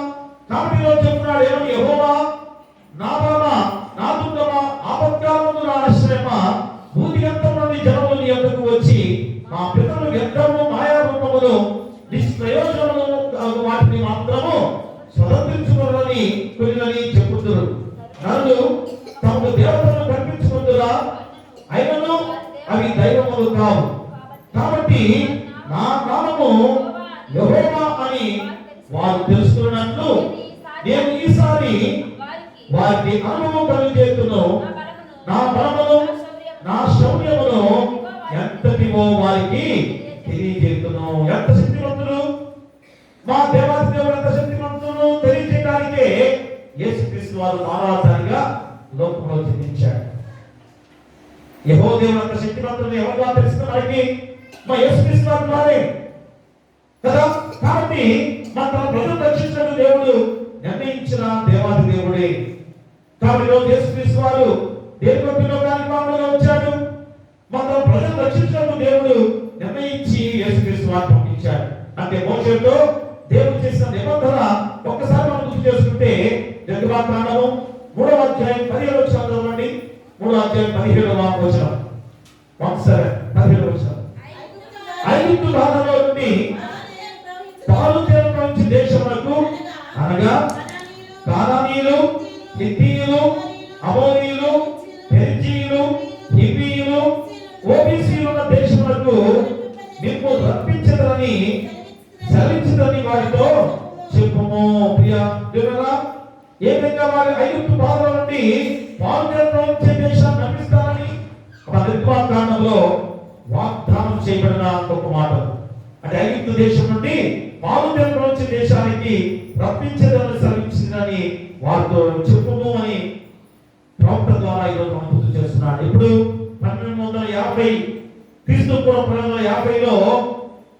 కాబట్టి ఈరోజు చెప్తున్నాడు, ఏమని? యెహోవా నా బలమా, నా దుర్గమా, ఆపత్కాలమున నా ఆశ్రయమా, భూదిగంతం నుండి జనములు నీ యొద్దకు వచ్చి మా పితరులు వ్యర్థము మాయారూపములు నిష్ప్రయోజనము వాటిని మాత్రము స్వతంత్రించుకోవాలని కొనిలని చెప్పుదురు. నన్ను తమకు దేవతలను కల్పించుకుందురా, అయినను అవి దైవములు కావు. కాబట్టి నా నామము యెహోవా అని వారు తెలుసుకున్నట్లు నేను ఈసారి వారికి అనుభవం కలిగజేస్తును. నా బలమును నా శౌర్యమును ఎంతటివో వారికి తెలియజేస్తును. ఎంత శక్తివంతులు మా దేవాది దేవుడు, ఎంత శక్తివంతులు తెలియజేయడానికే యేసుక్రీస్తు వారు మానవాచారిగా లోకంలో జన్మించాడు. యెహోవా దేవుడు అంత శక్తివంతులు ఎవరుగా తెలుసుకోవడానికి మా యేసుక్రీస్తు వారి ద్వారే కదా. కాబట్టి మన తన ప్రజలు రక్షించిన దేవుడు నిర్ణయించిన దేవాది దేవుడే. కాబట్టి ఈరోజు యేసుక్రీస్తు వారు దేవుని లోకానికి మానవుడిగా వచ్చాడు. మన ప్రజలు రక్షించిన దేవుడు నిర్ణయించి యేసుక్రీస్తు వారిని పంపించాడు. అంటే మోషేతో దేవుడు చేసిన నిబంధన ఒక్కసారి మనం గుర్తు చేసుకుంటే, నిర్గమకాండము 3వ అధ్యాయం 17వ వచనం చదవండి. 3వ అధ్యాయం 17వ వచనం. 17వ వచనం. ఐగుప్తు బాధలో నుండి పాలు తేనె ప్రవహించే దేశములకు, అనగా కానానీయులు, హిత్తీయులు, అమోరీయులు, పెరిజీయులు, హివ్వీయులు, ఓబీసీలు ఉన్న దేశములకు మీకు రప్పించదని సెలవించదని వారితో చెప్పుము. ప్రియా, ఏ విధంగా వారి ఐగుప్తు బాధల నుండి పాలు తేనె ప్రవహించే దేశాన్ని నడిపిస్తారని నిర్గమకాండంలో వాగ్దానం చేయబడిన గొప్ప మాట. అంటే ఐగుప్తు దేశం నుండి పాలు తేనె ప్రవహించే దేశానికి రప్పించదని సెలవించిందని వారితో చెప్పుము అని ప్రవక్త ద్వారా ఈరోజు మనం గుర్తు చేస్తున్నాడు. ఇప్పుడు 1250 క్రీస్తు పూర్వం 1250లో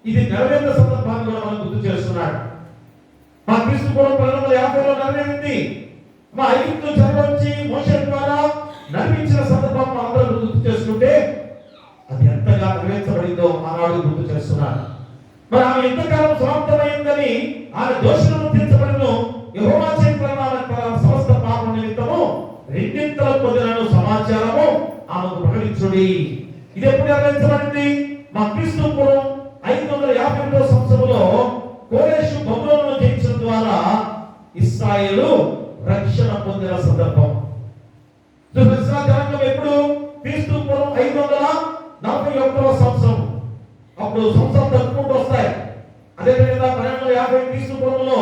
ఇది నెరవేరిన సందర్భాన్ని కూడా మనం గుర్తు చేస్తున్నాడు. మా క్రీస్తు పూర్వం 1250లో నెరవేరింది. మా ఐగుప్తు చెరలోంచి మోషే ద్వారా నడిపించిన సందర్భం అందరూ గుర్తు చేసుకుంటే అది ఎంతగా నెరవేర్చబడిందో ఆనాడు గుర్తు చేస్తున్నాడు. మరి ఆమె ఎంతకాలం సమాప్తమైందని ఆమె దోషులను తీర్చబడిను. యెహోవా చేసిన సమస్త పాపం నిమిత్తము రెండింతల పొందిన సమాచారము ఆమెకు ప్రకటించుడి. ఇది ఎప్పుడు నెరవేర్చబడింది? మా క్రీస్తు పూర్వం 552వ సంవత్సరంలో కోరేషు బబులోనును జయించడం ద్వారా ఇశ్రాయేలు రక్షణ పొందిన సందర్భం. జనాంగం ఎప్పుడు? క్రీస్తు పూర్వం 541వ సంవత్సరం. అప్పుడు సంవత్సరం తగ్గుకుంటూ వస్తాయి. అదేవిధంగా 1250 క్రీస్తు పూర్వంలో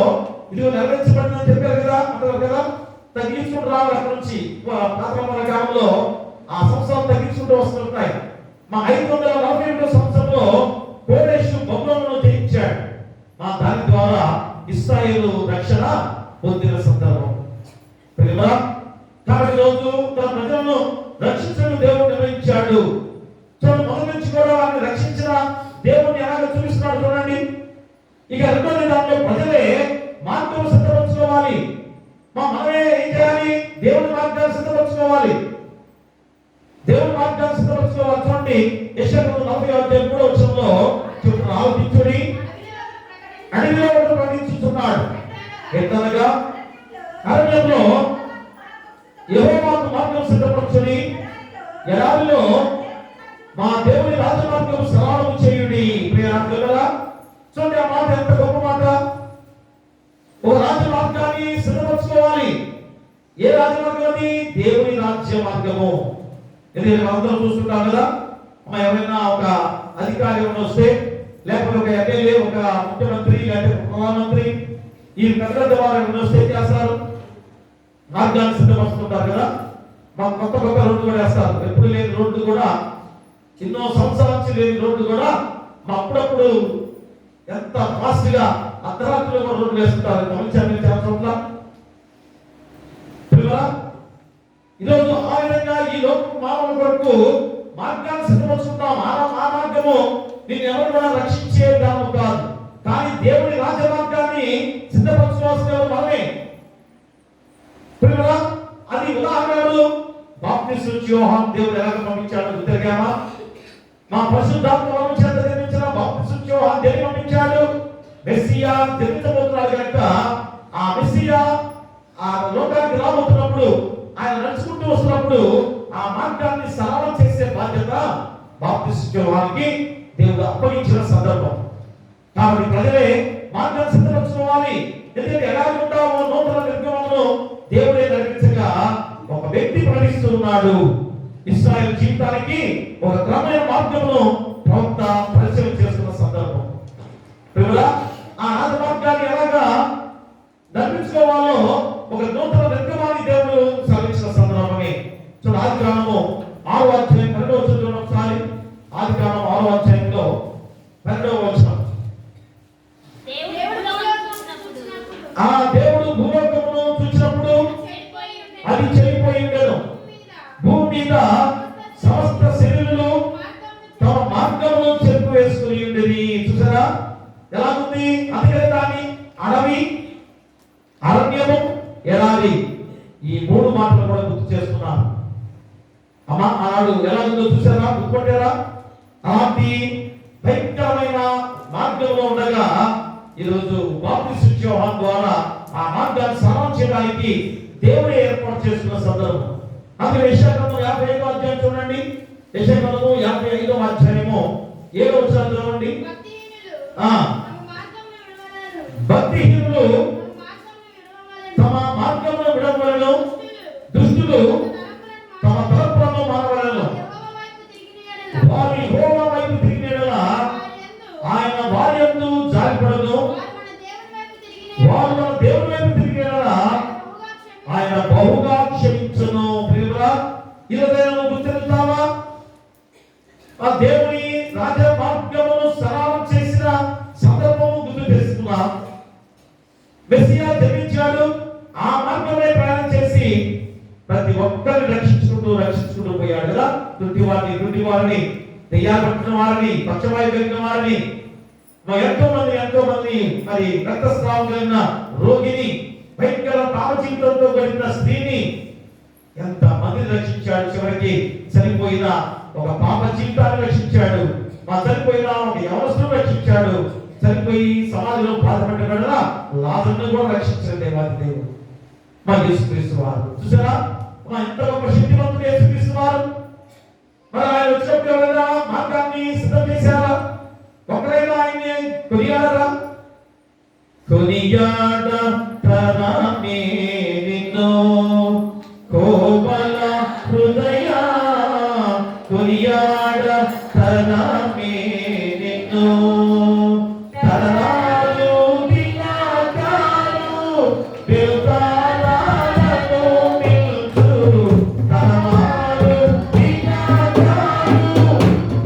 ఇది నెరవేర్చబడిందని చెప్పారు కదా, అంటారు కదా. తగ్గించుకుంటూ రావాలి. అక్కడ నుంచి పాత్రల కాలంలో ఆ సంవత్సరాలు తగ్గించుకుంటూ వస్తుంటాయి. మా 541వ సంవత్సరంలో కోరేషు బబులోనును జయించాడు. మా దాని ద్వారా ఇశ్రాయేలు రక్షణ పొందిన సందర్భం. కాబట్టి రోజు తన ప్రజలను రక్షించడం దేవుడు నిర్ణయించాడు. మొదటి నుంచి కూడా వారిని రక్షించిన దేవుడిని ఎలాగ చూపిస్తున్నాడు చూడండి. ఇక రెండోది, దాంట్లో ప్రజలే మార్గం సిద్ధపరచుకోవాలి. మనమే ఏం చేయాలి? దేవుని మార్గాన్ని సిద్ధపరచుకోవాలి. దేవుని మార్గాన్ని సిద్ధపరచుకోవాలి. చూడండి, యెషయా 40:3 చెప్తున్న ఆలోచించుడి. అడవిలో ఒకడు ప్రకటించుతున్నాడు. ఎట్లనగా అరణ్యంలో యెహోవాకు మార్గం సిద్ధపరచుడి, ఎడారిలో మా దేవుని రాజమార్గం సరళము చేయుడి. ప్రియరా, చూడండి ఆ మాట ఎంత గొప్ప మాట. ఓ రాజమార్గాన్ని సిద్ధపరచుకోవాలి. ఏ రాజమార్గం అది? దేవుని రాజ్య మార్గము. ఇది అందరూ చూస్తుంటాం కదా. ఎవరైనా ఒక అధికారి వస్తే, లేకపోతే ఒక ఎమ్మెల్యే, ఒక ముఖ్యమంత్రి, లేకపోతే ప్రధానమంత్రి, ఈ పెద్ద వారు వస్తే చేస్తారు, మార్గాన్ని సిద్ధపరుస్తుంటారు కదా. మాకు కొత్త కొత్త రోడ్డు కూడా వేస్తారు. ఎప్పుడు లేని రోడ్డు కూడా, ఎన్నో సంవత్సరాల నుంచి లేని రోడ్డు కూడా అప్పుడప్పుడు ఎంత ఫాస్ట్ గా అర్ధరాత్రిలో కూడా రోడ్డు వేస్తుంటారు. గమనించారు చాలా చోట్ల. ఈరోజు ఆ విధంగా ఈ లోక మానవుల కొరకు మార్గాన్ని సిద్ధపరుచుకుంటాం. ఆ మార్గము నిన్ను ఎవరు కూడా రక్షించే దానం కాదు, కానీ దేవుని రాజ్య మార్గాన్ని సిద్ధపరచుకోవాల్సిన మనమే. అది ఉదాహరణలు బాప్తిస్మ యోహాను దేవుడు ఎలాగ పంపించాడు గుర్తుగామా? మా పరిశుద్ధాత్మ వరం చేత జన్మించిన బాప్తిస్మ యోహాను దేవుడు పంపించాడు. మెస్సియా జన్మించబోతున్నాడు కనుక ఆ మెస్సియా ఆ లోకానికి రాబోతున్నప్పుడు, ఆయన నడుచుకుంటూ వస్తున్నప్పుడు ఆ మార్గాన్ని సరళం చేసే బాధ్యత బాప్తిస్మ యోహానుకి దేవుడు అప్పగించిన సందర్భం. కాబట్టి ప్రజలే మార్గాన్ని సిద్ధపరచుకోవాలి. ఎందుకంటే ఎలా ఉంటామో నూతన నిర్గమమును దేవుడే నడిపించగా ఒక వ్యక్తి ప్రకటిస్తున్నాడు. ఇశ్రాయేలు జీవితానికి ఒక క్రమమైన మార్గమును ప్రవక్త పరిచయం చేస్తున్న సందర్భం. ఆ రాజ మార్గాన్ని ఎలాగా నడిపించుకోవాలో ఒక నూతన నిర్గమాన్ని దేవుడు సాధించిన సందర్భమే. చూడండి, ఆదికాండము 6వ అధ్యాయం 12వ వచనం ఒకసారి. ఆదికాండము 6వ అధ్యాయంలో 12వ వచనం. ఆ దేవుడు భూలోకమును చూసినప్పుడు అది చెడిపోయి ఉండెను. భూమి మీద సమస్త శరీరులు తమ మార్గమును చెరుపు వేసుకుని ఉండేది. చూసారా ఎలా ఉంది? అందుకని దాన్ని అడవి, అరణ్యము, ఎడారి, ఈ 3 మాటలు కూడా గుర్తు చేస్తున్నాను. అమ్మా ఆనాడు ఎలా ఉందో చూసారా? గుర్తుపట్టారా? అలాంటి భయంకరమైన మార్గంలో ఉండగా ఈరోజు బాప్తిస్మ యోహాను ద్వారా ఆ మార్గాన్ని సరళం చేయడానికి దేవుడే ఏర్పాటు చేసుకున్న సందర్భం. అందుకే యెషయా 55వ అధ్యాయం చూడండి. యెషయా 55వ అధ్యాయము 7వ వచనం చదవండి. భక్తిహీనులు తమ మార్గమును విడవలను, దుష్టులు తమ తలపులను మానవలను. వారు యెహోవా వైపు తిరిగిన యెడల ఆయన వారి యందు జాలిపడను. వారు మన దేవుని వైపు తిరిగిన యెడల ఆయన బహుగా క్షమించును. ప్రియులారా, ఈరోజు గుర్తిస్తావా? ఆ దేవుని రాజ మార్గమును సరళం చేసిన సందర్భము గుర్తు చేసుకున్నా. మెస్సియా జన్మించాడు. ఆ మార్గమే ప్రయాణం చేసి ప్రతి ఒక్కరిని రక్షించుకుంటూ పోయాడు కదా. గుడ్డి వారిని, దెయ్యాలు పట్టిన వారిని, పక్షవాయు కలిగిన వారిని, ఎంతో మంది మరి రక్తస్రావం కలిగిన రోగిని భయంకర పాప జీవితంతో గడిపిన స్త్రీని ఎంత మందిని రక్షించాడు. చివరికి చనిపోయిన ఒక పాప జీవితాన్ని రక్షించాడు. మా చనిపోయిన ఒక యవనస్తును రక్షించాడు. చనిపోయి సమాధిలో బాధపడ్డ లాజరును కూడా రక్షించిన దేవాది దేవుడు మా యేసుక్రీస్తు వారు. చూసారా మా ఎంత గొప్ప శక్తివంతుడు యేసుక్రీస్తు వారు. మరి ఆయన వచ్చినప్పుడు ఎవరైనా మార్గాన్ని సిద్ధం చేశారా? ఒకరైనా ఆయన్ని కొనియాడరా? కొనియాడ తరమే నిన్ను కోమల హృదయ, కొనియాడ తరమే నిన్ను తరాలు దినాకాలు దేవతాలను మిల్చు తరాలు దినాకాలు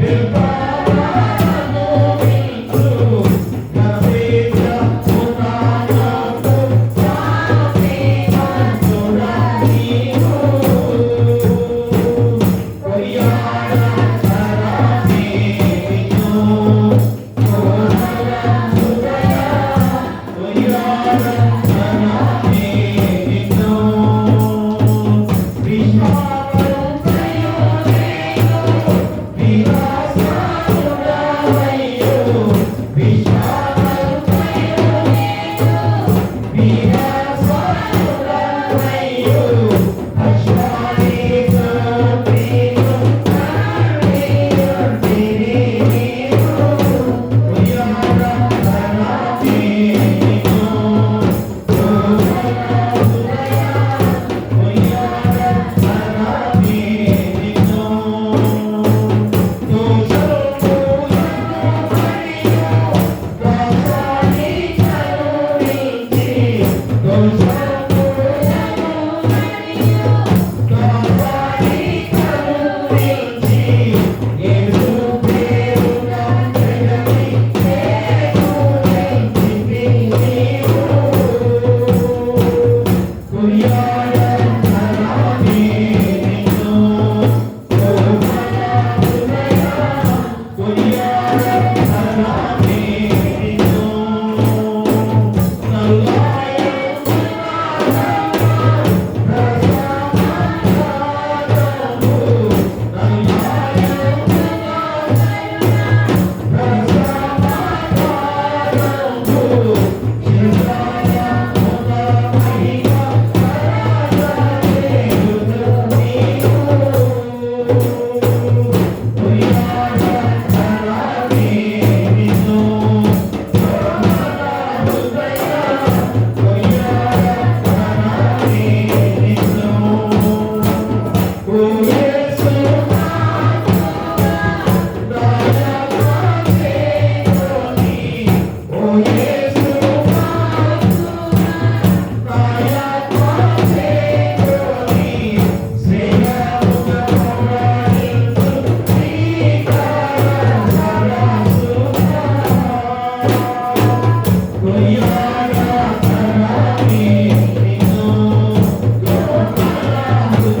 దేవతాలను మిల్చు గణేశ పురాణకు జానసేవ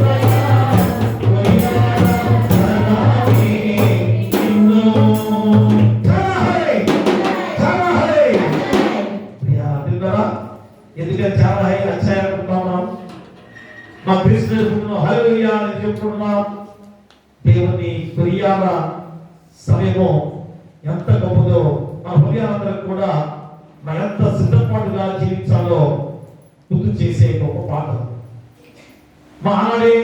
చూడనీవు కొనియాడ తరమే నిన్ను ఎందుకంటే చాలా అధ్యాయాలు మా క్రీస్తు హల్లెలూయా అని చెప్పుకుంటున్నాం. దేవుని కొనియాడ సమయము ఎంత గొప్పదో మన హృదయాలందరికి కూడా మన ఎంత సిద్ధపాటుగా జీవించాలో గుర్తు చేసే గొప్ప పాఠం. మా ఆనాడే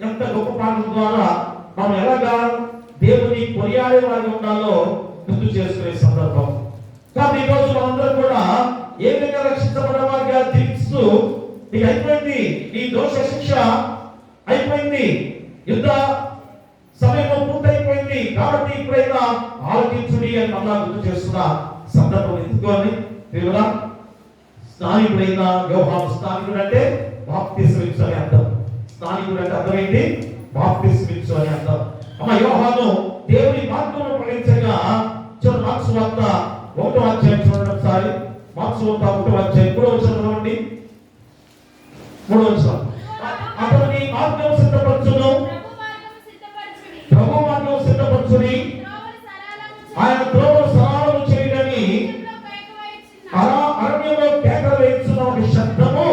ఎంత గొప్ప పాఠం ద్వారా మనం ఎలాగా దేవుని కొనియాడే వారికి ఉండాలో గుర్తు చేసుకునే సందర్భం. కాబట్టి ఈ రోజు మనందరం కూడా ఏ విధంగా రక్షించబడిన వారిగా జీవిస్తూ ఇక అయిపోయింది, ఈ దోష శిక్ష అయిపోయింది, యుద్ధ సమయం పూర్తయిపోయింది, కాబట్టి ఇప్పుడైనా ఆలోచించుడి అని మళ్ళా గుర్తు చేస్తున్న సందర్భం ఎందుకోని తీవ్రా స్థానికుడైన యోహాను. స్థానికుడు అంటే బాప్తిస్మిచ్చు అని అర్థం. స్థానికుడు అంటే అర్థం ఏంటి? బాప్తిస్మిచ్చు అని అర్థం. అమ్మ యోహాను దేవుని వాక్యమును ప్రకటించగా మార్క్స్ వార్త 1వ అధ్యాయం చూడండి ఒకసారి. మార్క్స్ వార్త 1వ అధ్యాయం 3వ వచనం చదవండి. 3వ వచనం. అతని మార్గం సిద్ధపరచును, ప్రభు మార్గం సిద్ధపరచుని, ఆయన త్రోవలు సరళము చేయడని అరణ్యంలో కేకలు వేస్తున్న ఒక శబ్దము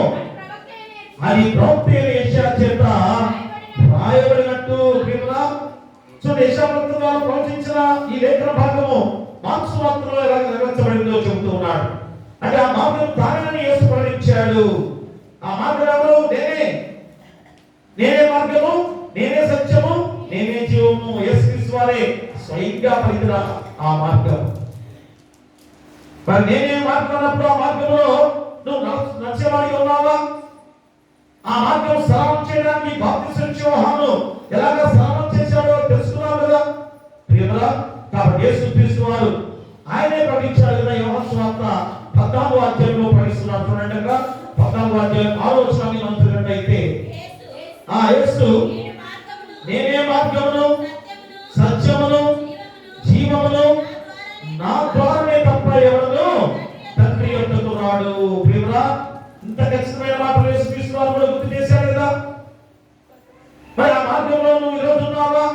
చూడండి, యెషయా భక్తుల ద్వారా ప్రవచించిన ఈ లేఖన భాగము మార్క్స్ వార్తలో ఎలా నెరవేర్చబడిందో చెబుతూ ఉన్నాడు. అంటే ఆ మార్గం తానని యేసు ప్రకటించాడు. ఆ మార్గం ఎవరు? నేనే మార్గము, నేనే సత్యము, నేనే జీవము. యేసుక్రీస్తు వారే స్వయంగా పలికిన ఆ మార్గం. మరి నేనే మార్గం అన్నప్పుడు ఆ మార్గంలో నువ్వు నడిచేవాడిగా ఉన్నావా? ఆ మార్గం సరళం చేయడానికి బాప్తిసం ఇచ్చే యోహాను ఎలాగ సరళం చేశాడో తెలుసుకున్నావు కదా ప్రియమురా. కాబట్టి యేసుక్రీస్తు వారు ఆయనే ప్రకటించాడు కదా. యోహాను సువార్త 14వ అధ్యాయంలో ప్రకటిస్తున్నాడు. చూడండి, 14వ అధ్యాయం 6వ వచనాన్ని మనం చూసినట్లయితే, యేసు నేనే మార్గమును, సత్యమును, జీవమును, నా ద్వారానే తప్ప ఎవరును తండ్రి యొద్దకు రాడు. ప్రియమురా, ఇంత ఖచ్చితమైన మాటలు యేసుక్రీస్తు వారు కూడా గుర్తు చేశారు కదా. మరి ఆ మార్గంలో నువ్వు ఈరోజు ఉన్నావా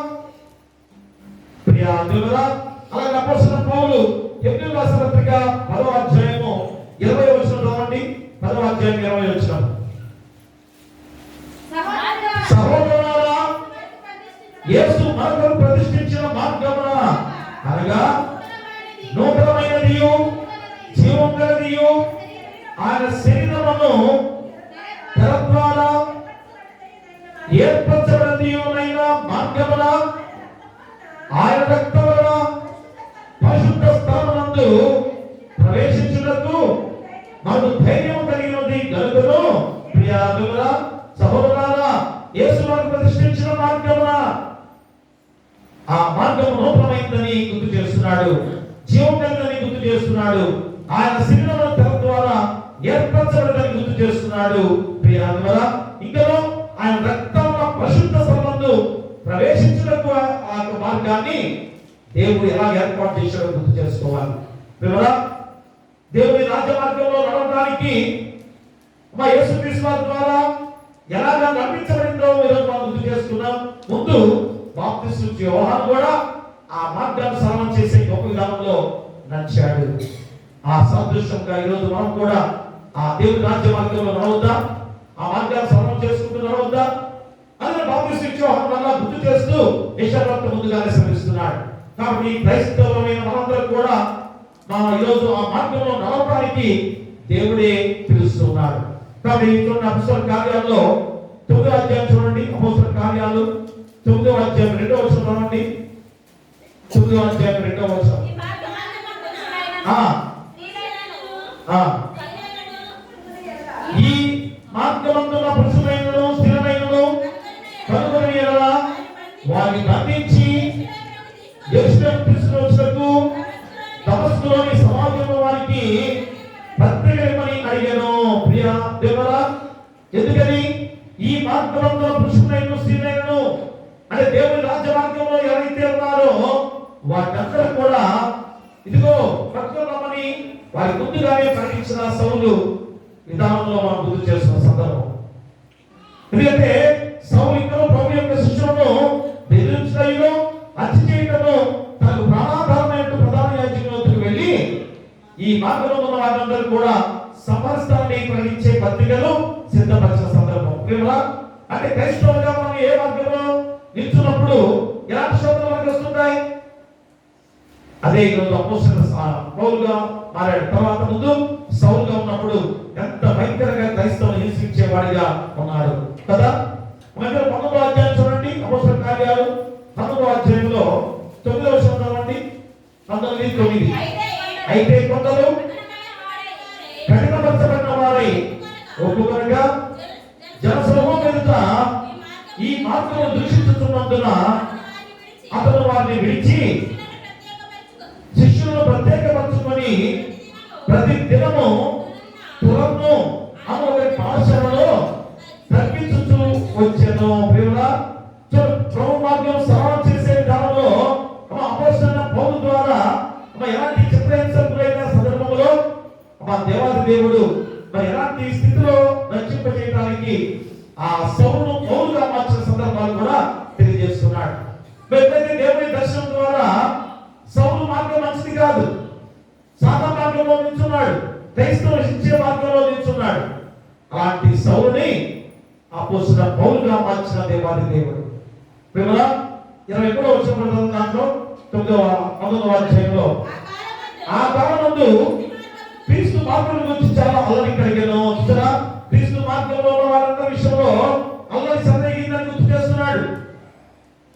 ప్రియా ప్రియమురా? అలాగే అపోస్తలుడైన పౌలు హెబ్రీ రాసిన పత్రిక 10వ అధ్యాయము 20వ వచనం చదవండి. 10వ అధ్యాయం 20వ వచనం. సహోదరులారా, యేసు మనకు ప్రతిష్ఠించిన మార్గమున అనగా నూతనమైనదియు జీవం గలదియు ఆయన శరీరమును తెర ద్వారా ఏర్పరచబడిన మార్గమున ఆయన రక్తం వలన పరిశుద్ధ స్థలమునందు ప్రవేశించుటకు మనకు ధైర్యం కలిగినది గనుకను ప్రియాదులారా, సహోదరులారా, యేసు మనకు ప్రతిష్ఠించిన మార్గమున ఆ మార్గము నూతనమైందని గుర్తు చేస్తున్నాడు, జీవం కలిగినదని గుర్తు చేస్తున్నాడు, ఆయన శరీరమున తెర ద్వారా ఏర్పరచబడినదని గుర్తు చేస్తున్నాడు ప్రియాదులారా. ఇంకనూ ఆయన రక్తమున పరిశుద్ధ స్థలమునందు ప్రవేశించుటకు ఆ మార్గాన్ని దేవుడు ఎలా ఏర్పాటు చేశాడో గుర్తు చేసుకోవాలి. దేవుని రాజ్య మార్గంలో నడవడానికి మా యేసుక్రీస్తు వారి ద్వారా ఎలాగ నడిపించబడిందో ఈరోజు మనం గుర్తు చేసుకున్నాం. ముందు బాప్తిసం ఇచ్చే యోహాను కూడా ఆ మార్గాన్ని సరళం చేసే గొప్ప విధానంలో నడిచాడు. ఆ సదృశ్యంగా ఈరోజు మనం కూడా ఆ దేవుని రాజ్య మార్గంలో నడవద్దాం, ఆ మార్గాన్ని సరళం చేసుకుంటూ నడవద్దాం. అదే బాప్తిసం ఇచ్చే యోహాను వల్ల గుర్తు చేస్తూ యెషయా భక్తుడు ముందుగానే శ్రమిస్తున్నాడు. కాబట్టి క్రైస్తవులైన మనందరం కూడా ఈరోజు ఆ మార్గంలో నడవడానికి దేవుడే పిలుస్తున్నాడు. కాబట్టి చూడండి, అపోస్తలుల కార్యాల్లో 9వ అధ్యాయం చూడండి. అపోస్తలుల కార్యాలు 9వ అధ్యాయం 2వ వచనం చూడండి. 9వ అధ్యాయం 2వ వచనం. ఈ మార్గమందున పురుషులైనను స్త్రీలైనను కనుగొని ఎడల వారిని బంధించి యెరూషలేము తీసుకువచ్చుటకు దమస్కులోని సమాజంలో వారికి పత్రిక ఇమ్మని అడిగాను. ప్రియా దేవుడా, ఎందుకని? ఈ మార్గంలో పురుషులైన స్త్రీలైనను అంటే దేవుని రాజ్య మార్గంలో ఎవరైతే ఉన్నారో వారందరూ కూడా ఇదిగో పట్టుకోమని వారి ముందుగానే ప్రకటించిన సౌలు విధానంలో మనం గుర్తు చేస్తున్న సందర్భం. ఎందుకంటే సౌలు ఇక్కడ ప్రభు యొక్క శిష్యులను బెదిరించడంలో హత్య చేయడంలో తనకు ప్రాణాధారమైన ప్రధాన యాజకులకు వెళ్ళి ఈ మార్గంలో ఉన్న వారందరూ కూడా సమరస్థాన్ని ప్రకటించే పత్రికలు సిద్ధపరిచిన సందర్భం. అంటే క్రైస్తవులుగా మనం ఏ మార్గంలో నిల్చున్నప్పుడు ఎలాంటి శోధనలు మనకు వస్తుంటాయి? అదే ఈరోజు అపోస్తలుడు పౌలుగా మారాడు. తర్వాత ముందు సౌలుగా ఉన్నప్పుడు ఎంత భయంకరంగా క్రైస్తవులు హింసించేవాడిగా ఉన్నాడు కదా. 19వ అధ్యాయం చూడండి. అపోస్తలుల కార్యాలు 19వ అధ్యాయంలో 9వ వచనం చదవండి. 19:9. అయితే కొందరు కఠినపరచబడిన వారై ఒప్పుకొనగా జనసమూహం ఎదుట ఈ మార్గమును దూషించుతున్నందున అతను వారిని విడిచి శిష్యులను ప్రత్యేకపరచుకొని ప్రతి దినము తురము అను ఒక పాఠశాలలో తగ్గించుతూ వచ్చాను. ప్రభు మార్గం సరళం చేసే విధానంలో అపోస్తలుడైన పౌలు ద్వారా ఎలాంటి చిత్రహింసకులైన సందర్భంలో దేవాది దేవుడు ఎలాంటి స్థితిలో రక్షింపజేయడానికి ఆ సౌలును పౌలుగా మార్చిన సందర్భాలు కూడా తెలియజేస్తున్నాడు. ఎప్పుడైతే దేవుని దర్శనం ద్వారా సౌలు మార్గం మంచిది కాదు, సాదా మార్గంలో నిల్చున్నాడు, క్రైస్తవులు శిక్షే మార్గంలో నిల్చున్నాడు. అలాంటి సౌలుని అపోస్తలుడైన పౌలుగా మార్చిన దేవాది దేవుడు. 23వ వచనం దాంట్లో 9వ అధ్యాయంలో ఆ కాలమందు క్రీస్తు మార్గం గురించి చాలా అల్లరి కలిగాను. చూసారా, క్రీస్తు మార్గంలో ఉన్న వారందరి విషయంలో అల్లరి సందేహిందని గుర్తు చేస్తున్నాడు.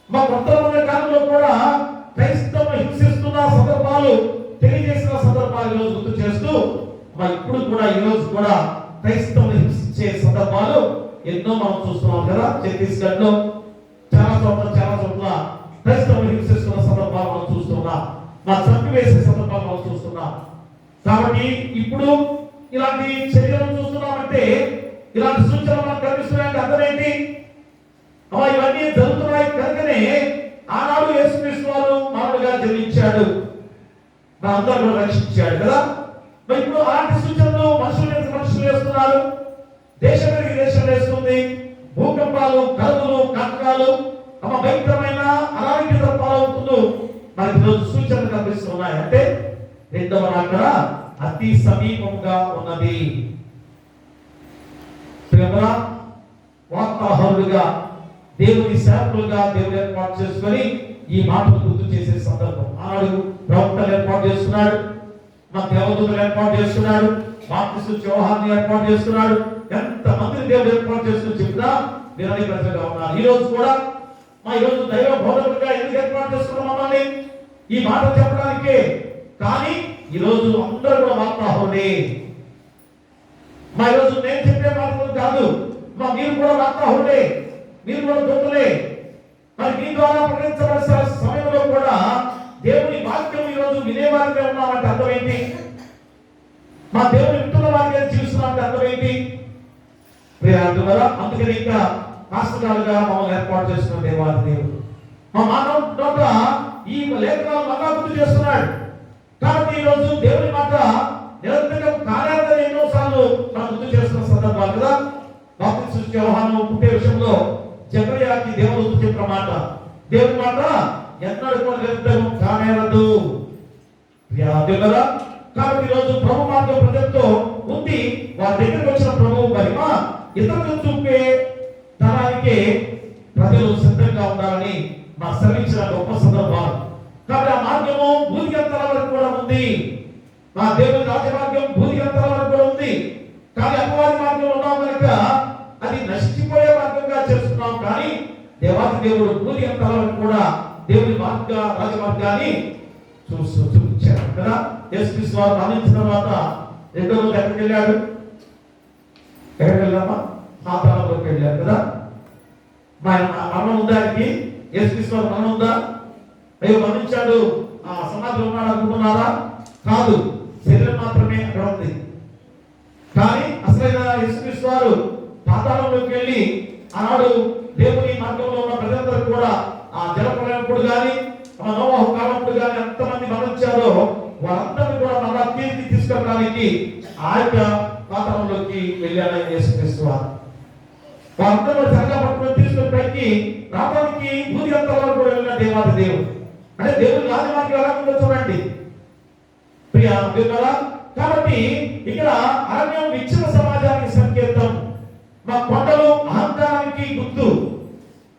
మా కొంతమంది కాలంలో కూడా క్రైస్తవం హింసిస్తున్న సందర్భాలు, తెలియజేసిన సందర్భాలు ఈరోజు గుర్తు చేస్తూ మరి ఇప్పుడు కూడా ఈ రోజు కూడా క్రైస్తవం హింసించే సందర్భాలు ఎన్నో మనం చూస్తున్నాం కదా. ఛత్తీస్గఢ్ లో చాలా చోట్ల క్రైస్తవం హింసిస్తున్న సందర్భాలు మనం చూస్తున్నాం. మా చంపివేసే సందర్భాలు మనం చూస్తున్నాం. కాబట్టి ఇప్పుడు ఇలాంటి చర్యలు చూస్తున్నామంటే, ఇలాంటి సూచనలు మనకు కనిపిస్తున్నాయంటే అర్థం ఏంటి? ఇవన్నీ జరుగుతున్నాయి కనుకనే ఆనాడు యేసుక్రీస్తు వారు మానవుడిగా జన్మించాడు, మనందరూ కూడా రక్షించాడు కదా. మరి ఇప్పుడు అలాంటి సూచనలు మనుషులు వేస్తున్నారు. దేశం వేస్తుంది. భూకంపాలు, కరువులు, కటకాలు, భయంకరమైన అనారోగ్య పాలవుతుందో మనకి ఈరోజు సూచనలు కనిపిస్తున్నాయి. అంటే రెండవ రాకడ అతి సమీపంగా ఉన్నది. వార్తాహరులుగా, దేవుని సేవకులుగా దేవుడు ఏర్పాటు చేసుకొని ఈ మాటలు గుర్తు చేసే సందర్భం. ఆనాడు ప్రవక్తలు ఏర్పాటు చేస్తున్నాడు, మా దేవదూతలు ఏర్పాటు చేస్తున్నాడు, బాప్తిస్టు యోహాను ఏర్పాటు చేస్తున్నాడు. ఎంత మందిని దేవుడు ఏర్పాటు చేసుకుని చెప్పినా వినని ప్రజలుగా ఉన్నారు. ఈ రోజు కూడా ఈరోజు దైవ బోధకులుగా ఎందుకు ఏర్పాటు చేసుకున్నాం మమ్మల్ని? ఈ మాట చెప్పడానికే. కానీ ఈరోజు అందరూ కూడా వార్తాహరులే. ఈరోజు నేను చెప్పే మాటలు కాదు, మీరు కూడా వార్తాహరులే, మీరు కూడా దూతలే. మరి మీ ద్వారా ప్రకటించవలసిన సమయంలో కూడా దేవుని వాక్యం ఈరోజు వినేవారిగా ఉన్నామంటే అర్థం ఏంటి? మా దేవుని వింటున్న వారిగా జీవిస్తున్నామంటే అర్థం ఏంటి? అందుకని ఇంకా పాస్టర్లుగా మమ్మల్ని ఏర్పాటు చేస్తున్న దేవాది దేవుడు మా మానవ ఈ లేఖనాలు మళ్ళా గుర్తు చేస్తున్నాడు. కాబట్టి ఈ రోజు దేవుని మాట నిరంతరం కార్యాలయం ఎన్నోసార్లు మనం గుర్తు చేస్తున్న సందర్భాలు కదా. బాప్తిస్టు యోహాను పుట్టే విషయంలో జకర్యాకి దేవుడు చెప్పిన మాట, దేవుని మాట ఎన్నడూ కూడా నిరంతరం కానేరదు కదా. కాబట్టి ఈ రోజు ప్రభు మార్గం ప్రజలతో ఉంది. వారి దగ్గరికి వచ్చిన ప్రభువు మహిమ ఇతరులు చూపే తరానికే ప్రజలు సిద్ధంగా ఉండాలని మా శ్రమించిన గొప్ప సందర్భాలు. కాబట్టి ఆ మార్గము భూదిగంతల వరకు కూడా ఉంది. మా దేవుని రాజమార్గం భూదిగంతల వరకు కూడా ఉంది. కానీ అపవాది మార్గంలో ఉన్నాం కనుక అది నశించిపోయే మార్గంగా చేస్తున్నాం. కానీ దేవాది దేవుడు భూదిగంతల వరకు కూడా దేవుని రాజమార్గాన్ని చూపించారు కదా. యేసుక్రీస్తు వారు మరణించిన తర్వాత రెండో రోజు ఎక్కడికి వెళ్ళాడు? ఎక్కడికి వెళ్ళామా? పాతాళంలోకి వెళ్ళారు కదా. మరణం ఉందా? ఆయనకి యేసుక్రీస్తు వారు మరణం ఉందా? అయ్యో మరణించాడు, ఆ సమాధిలో ఉన్నాడు అనుకుంటున్నారా? కాదు, శరీరం మాత్రమే అక్కడ ఉంది. కానీ అసలైన యేసుక్రీస్తు వారు పాతాళంలోకి వెళ్ళి ఆనాడు దేవుని మార్గంలో ఉన్న ప్రజలందరూ కూడా ఆ జలప్రలయప్పుడు కానీ నోవాహు కాలప్పుడు కానీ ఎంతమంది మరణించారో వారందరినీ కూడా మళ్ళా తిరిగి తీసుకెళ్ళడానికి ఆ యొక్క పాతాళంలోకి వెళ్ళాడు యేసుక్రీస్తు వారు. వారందరూ సరిగా పట్టుకుని తీసుకుని పైకి రావడానికి భూదిగంతల కూడా వెళ్ళిన దేవాది దేవుడు. అంటే దేవుని రాజమార్గం ఎలా ఉందో చూడండి ప్రియ దేవుడా. కాబట్టి ఇక్కడ అరణ్యం విచ్ఛిన్న సమాజానికి సంకేతం, మా కొండలు అహంకారానికి గుర్తు,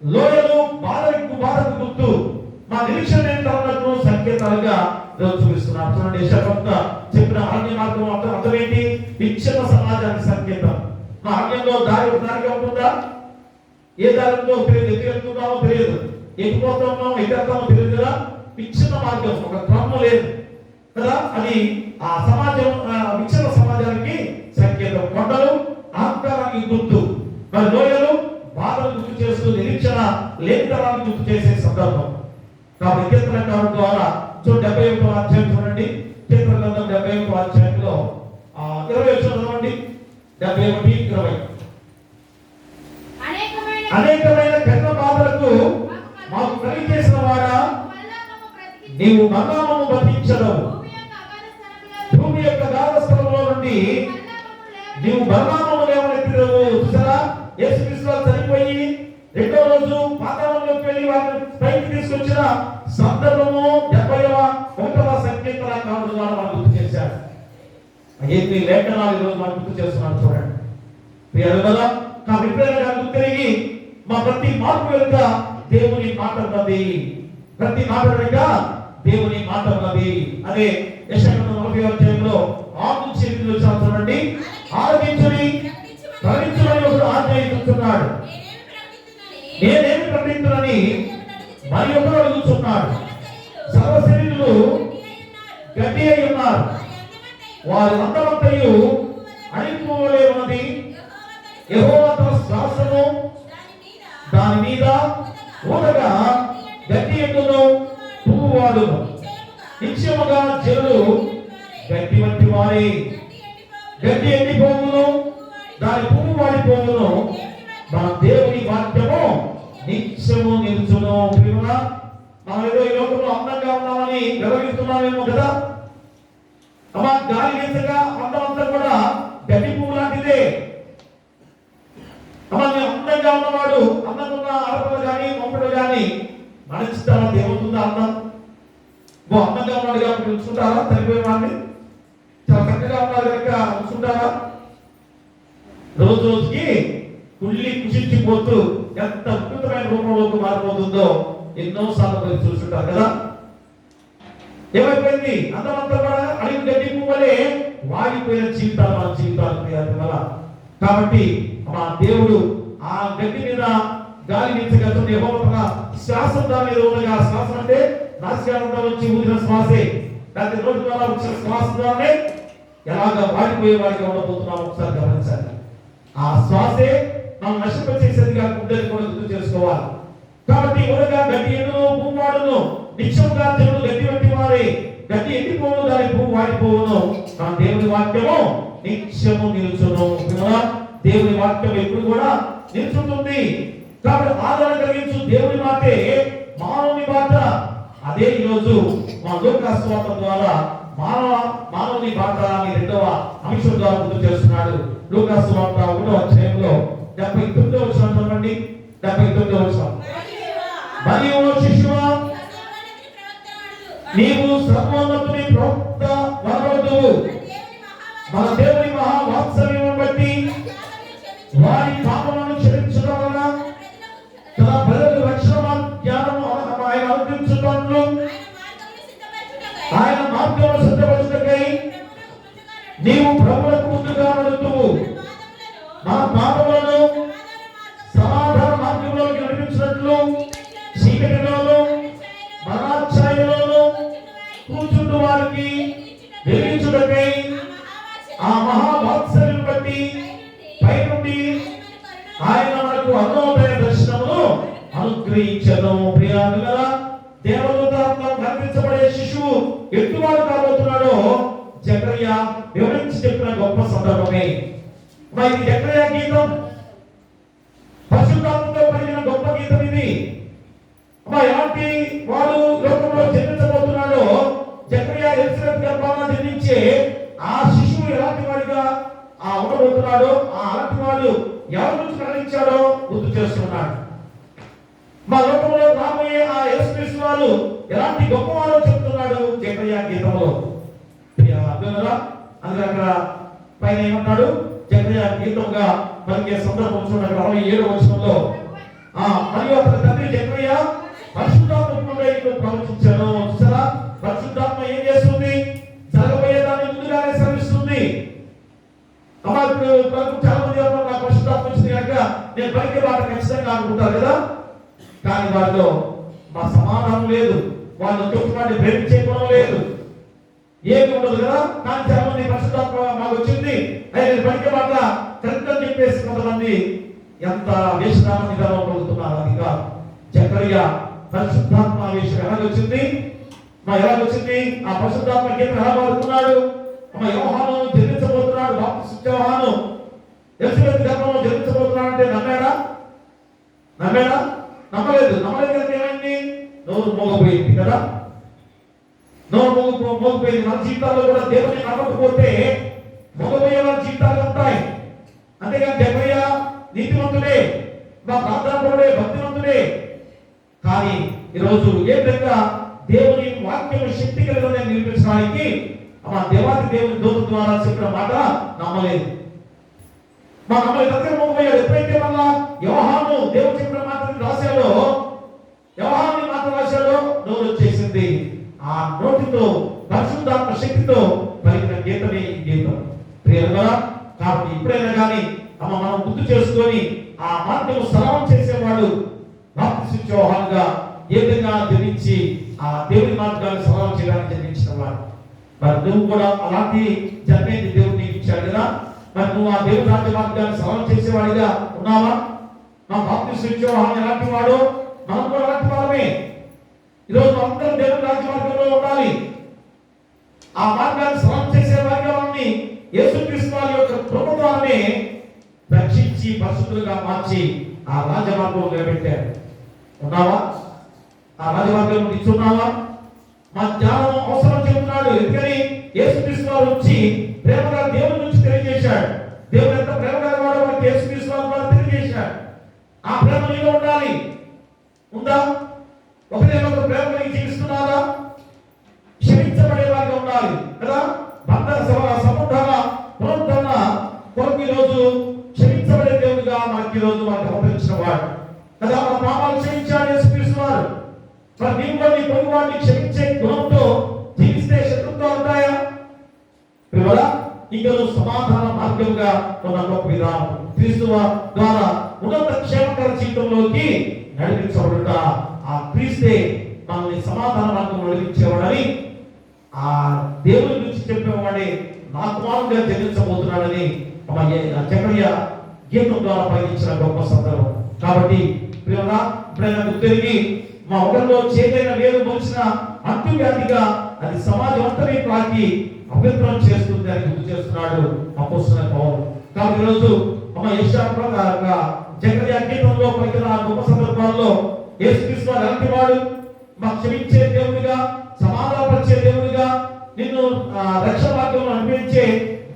లోయలు బాధకు గుర్తు, మా నిరీక్షణ ఏంటన్నట్టు సంకేతాలుగా చూపిస్తున్నారు. చూడండి, యెషయా చెప్పిన అరణ్య మార్గం అర్థం ఏంటి? విచ్ఛిన్న సమాజానికి సంకేతం. మా అరణ్యంలో దారిగా ఉంటుందా? ఏ దారిలో తెలియదు, ఎటు వెళ్తున్నామో తెలియదు, ఎటుపోతున్నామో ఎటెళ్తామో తెలియదు కదా. విచ్ఛిన్న మార్గం, ఒక క్రమం లేదు కదా. అది ఆ సమాజం విచ్ఛిన్న సమాజానికి సంకేతం. కొండలు అహంకారానికి గుర్తు, మరి లోయలు బాధలు గుర్తు చేస్తూ నిరీక్షణ లేఖనాన్ని గుర్తు చేసే సందర్భం. కాబట్టి కీర్తనకారుల ద్వారా 71వ అధ్యాయం చూడండి. కీర్తన గ్రంథం 71వ అధ్యాయంలో 20 చదవండి. 71:20 అనేకమైన కఠిన బాధలకు మాకు కలిగి చేసిన వాడా, నీవు మరణము బతికించదవు. భూమి యొక్క గాఢ స్థలంలో నుండి నీవు మరణము లేవనెత్తిదవు. చూసారా, యేసుక్రీస్తు చనిపోయి రెండో రోజు పాతాళంలోకి వెళ్ళి వారిని పైకి తీసుకొచ్చిన సందర్భము 71వ సంకీర్తన కావడం ద్వారా మనం గుర్తు చేశారు. ఎన్ని లేఖనాలు ఈరోజు మనం గుర్తు చేస్తున్నాం చూడండి ప్రియులు కదా. కాబట్టి గుర్తు తిరిగి మా ప్రతి మార్పు వెనుక దేవుని మాట ఉన్నది. ప్రతి మాట వెనుక దేవుని మాట ఉన్నది. అదే యెషయా 40వ అధ్యాయంలో 6 నుంచి 8 వచనాలు చూడండి. ఆలకించుడి, ప్రకటించుమని ఒకడు ఆజ్ఞ ఇస్తున్నాడు. నేనేమి ప్రకటించునని మరి ఒకడు అడుగుతున్నాడు. సర్వ శరీరులు గట్టి అయి ఉన్నారు, వారి అందమంతయు అణిగిపోవలే ఉన్నది. యెహోవా తన శ్వాసను దాని మీద ఊదగా గట్టి ఎండును, పువ్వు వాడును. నిశ్చయముగా జనులు గట్టి వంటి వారి గట్టి ఎండిపోవును, దాని పువ్వు వాడిపోవును. మన దేవుని వాక్యము నిత్యము నిలుచును. ప్రియమురా, మనం ఏదో ఈ లోకంలో అందంగా ఉన్నామని గర్విస్తున్నామేమో కదా. అమ్మా, గాలి వీసగా అందం అంతా కూడా గడ్డి పువ్వు లాంటిదే. అమ్మా, నేను అందంగా ఉన్నవాడు, అందంగా ఉన్న ఆడపిల్ల కానీ మొమ్మడు కానీ మరణిస్తారా? దేవుతుందా అందం? అందంగా ఉన్నాడు కాబట్టి ఉంచుకుంటారా? చనిపోయిన వాడిని చాలా చక్కగా ఉన్నారు కనుక ఉంచుకుంటారా? రోజు రోజుకి కుళ్ళి కుషించిపోతూ ఎంత అద్భుతమైన రూపంలోకి మారిపోతుందో ఎన్నోసార్లు మీరు చూస్తుంటారు కదా. ఏమైపోయింది? అందమంతా కూడా అడిగి గడ్డి పువ్వులే వాడిపోయిన జీవితాలు మన జీవితాలు వల్ల. కాబట్టి మా దేవుడు ఆ గడ్డి మీద గాలి నిలిచగలుగుతుంది. యెహోవా శ్వాసం దాని మీద ఉండగా, శ్వాసం అంటే నాసికానంద వచ్చి ఊదిన శ్వాసే. దాని నోటి ద్వారా వచ్చిన శ్వాస ద్వారానే ఎలాగ వాడిపోయే వాడిగా ఉండబోతున్నాం ఒకసారి గమనించాలి. ఆ శ్వాసే మనం నష్టపరిచేసేదిగా గుడ్డని కూడా గుర్తు చేసుకోవాలి. కాబట్టి ఉడగా గడ్డి ఎండును, పువ్వు వాడును. నిత్యముగా జనులు గడ్డి వంటి వారే, గడ్డి ఎండిపోవును, దాని పువ్వు వాడిపోవును. మన దేవుని వాక్యము నిత్యము నిలుచును. దేవుని వాక్యం ఎప్పుడు కూడా నిలుచుంటుంది. కాబట్టి ఆదరణ కలిగించు దేవుని మాటే మానవుని మాట. అదే ఈరోజు మా లూకా సువార్త ద్వారా మానవుని మాట అని 2వ అంశం ద్వారా గుర్తు చేస్తున్నాడు. లూకా సువార్త 1వ అధ్యాయంలో 79వ వచనం చదవండి. 79వ వచనం. మరియు శిశువా, నీవు సర్వోన్నతుని ప్రవక్త వనవద్దువు. మన దేవుని మహావాత్సల్యం బట్టి వారి పాపములను క్షమించడం వలన తన ప్రజలకు రక్షణ జ్ఞానము ఆయన అనుగ్రహించుటకు ఆయన మార్గమును సిద్ధపరచుటకై నీవు ప్రభువులకు ముందుగా నడుతువు. మన పాపములను సమాధాన మార్గంలోకి నడిపించినట్లు చీకటిలోను మరణాఛాయలోను కూర్చుంటు వారికి వెలిగించుటకై ఆ మహావాత్సల్యం బట్టి పైనుండి ఆయన మనకు అన్నోదయ దర్శనమును అనుగ్రహించెను. ప్రియులారా, దేవదూత కనిపించబడే శిశువు ఎట్టువాడు కాబోతున్నాడో జకర్యా వివరించి చెప్పిన గొప్ప సందర్భమే. మరి జకర్యా గీతం పరిశుద్ధాత్మతో కలిగిన గొప్ప గీతం ఇది. ఎలాంటి వాడు లోకంలో జన్మించబోతున్నాడో, జకర్యా ఎలిజబెత్ గర్భాన జన్మించే ఆ శిశువు ఎలాంటి వాడిగా ఉండబోతున్నాడో, ఆ అలాంటి వాడు ఎవరి నుంచి ప్రకటించాడో గుర్తు చేస్తున్నాడు. మా లోకంలో రాబోయే ఆ యేసుక్రీస్తు వారు ఎలాంటి గొప్పవాడో చెప్తున్నాడు జకర్యా గీతంలో. అందుకే అక్కడ పైన ఏమన్నాడు? జకర్యా గీతంగా పలికే సందర్భం చూడండి. 67వ వచనంలో మరియు అతని తండ్రి జకర్యా పరిశుద్ధాత్మను ప్రవచించాను. చూసారా, పరిశుద్ధాత్మ ఏం చేస్తుంది? జరగబోయేదాన్ని ముందుగానే శ్రమిస్తుంది. చాలా మంది నాకు పరిశుద్ధాత్మ వచ్చింది కనుక నేను పలికే మాట ఖచ్చితంగా అనుకుంటారు కదా. కానీ వారిలో మా సమాధానం లేదు, వాళ్ళు తొట్టుమాన్ని ప్రేమించేయడం లేదు, ఏమి ఉండదు కదా. కానీ చాలా మంది పరిశుద్ధాత్మ మాకు వచ్చింది నేను పలికే మాట కరెక్ట్ అని చెప్పేసి కొంతమంది ఎంత వేషధారణ పొందుతున్నారు. అది కాదు. జకర్యా పరిశుద్ధాత్మ వేషం ఎలాగొచ్చింది? ఎలాగొచ్చింది? ఆ పరిశుద్ధాత్మ గీతం ఎలా పాడుతున్నాడు? యోహాను జన్మించబోతున్నాడు, బాప్తిస్మ యోహాను ఎలిజబెత్ గర్భంలో జన్మించబోతున్నాడు అంటే నమ్మాడా? నమ్మలేదు కనుక ఏమైంది? నోరు మోగపోయింది కదా. నోరు మోగపోయింది. మన జీవితాల్లో కూడా దేవుని నమ్మకపోతే మోగపోయే వాళ్ళ జీవితాలు ఉంటాయి. అంతేగాని జకర్యా నీతివంతుడే, మా ప్రార్థనపరుడే, భక్తివంతుడే. కానీ ఈరోజు ఏ విధంగా దేవుని వాక్యం శక్తి కలిగిన నిరూపించడానికి దేవాది దేవుని దూత ద్వారా చెప్పిన మాట నమ్మలేదు. నమ్మలేదు దగ్గర మోగపోయాడు. ఎప్పుడైతే మళ్ళా యోహాను దేవుడు చెప్పిన మాట రాశాడో వ్యవహారాన్ని మాత్రం రాశాడో నోరు వచ్చేసింది. ఆ నోటితో పరిశుద్ధాత్మ శక్తితో పలికిన గీతమే ఈ గీతం. ప్రియరా, కాబట్టి ఇప్పుడైనా కానీ మనం గుర్తు చేసుకొని ఆ మార్గము సరళం చేసేవాడు బాప్తిస్మ యోహానుగా ఏ విధంగా జన్మించి ఆ దేవుని మార్గాన్ని సరళం చేయడానికి జన్మించిన వాడు. మరి నువ్వు కూడా అలాంటి జన్మేది దేవుడు నీకు ఇచ్చాడు కదా. మరి నువ్వు ఆ దేవుని రాజ్య మార్గాన్ని సరళం చేసేవాడిగా ఉన్నావా? మా బాప్తిస్మ యోహాను ఎలాంటి వాడు, మనం కూడా అలాంటి వారమే. ఈరోజు అందరం దేవుని రాజ్య మార్గంలో ఉండాలి. ఆ మార్గాన్ని సరళం చేసే వారిగా మనల్ని యేసుక్రీస్తు వారి యొక్క కృప ద్వారానే రక్షించి పరిశుద్ధులుగా మార్చి ఆ రాజమార్గంలో నిలబెట్టారు. ఉన్నావా? ఆ రాజమార్గంలో నిల్చున్నావా? మా జ్ఞానం అవసరం చెబుతున్నాడు. ఎందుకని యేసుక్రీస్తు వారు వచ్చి ప్రేమగా దేవుని నుంచి తెలియజేశాడు. దేవుడు ఎంత ప్రేమగా వాడో మనకి యేసుక్రీస్తు వారు ద్వారా తెలియజేశాడు. ఆ ప్రేమ నీలో ఉండాలి. ఉందా? ఒకరినొకరు ప్రేమ కలిగి జీవిస్తున్నారా? క్షమించబడే వారిగా ఉండాలి కదా. బంధన సముద్రాల పునరుద్ధరణ కొరకు ఈరోజు క్షమించబడే దేవుడుగా మనకి ఈరోజు మనకు అవతరించిన వాడు కదా. మన పాపాలు క్షమించాడు యేసుక్రీస్తు వారు. మరి నీవు కూడా నీ పొరుగు వాడిని క్షమించే గుణంతో జీవిస్తే శత్రుత్వాలు ఉంటాయా? ఇంకా సమాధాన మార్గంగా ఉన్న గొప్ప విధానం క్రీస్తు ద్వారా ఉన్నత క్షేమకర జీవితంలోకి నడిపించబడుట. ఆ క్రీస్తే మనల్ని సమాధాన మార్గం నడిపించేవాడని ఆ దేవుని గురించి చెప్పేవాడే నా కుమారుడుగా జన్మించబోతున్నాడని జకర్యా గీతం ద్వారా పలికించిన గొప్ప సందర్భం. కాబట్టి ప్రియరా, ఇప్పుడైనా గుర్తిరిగి మా ఒకరిలో చేదైన వేరు మోసిన అంటువ్యాధిగా అది సమాజం అంతని పాకి అభ్యంతరం చేస్తుంది అని గుర్తు చేస్తున్నాడు అపోస్తలుడైన పౌలు. కాబట్టి ఈరోజు యెషయా జకర్యా గీతంలో పలికిన గొప్ప సందర్భాల్లో యేసుక్రీస్తు వారు ఎలాంటి వాడు? మాకు క్షమించే దేవుడిగా, సమాధానపరిచే దేవుడిగా, నిన్ను రక్షణ మార్గంలో నడిపించే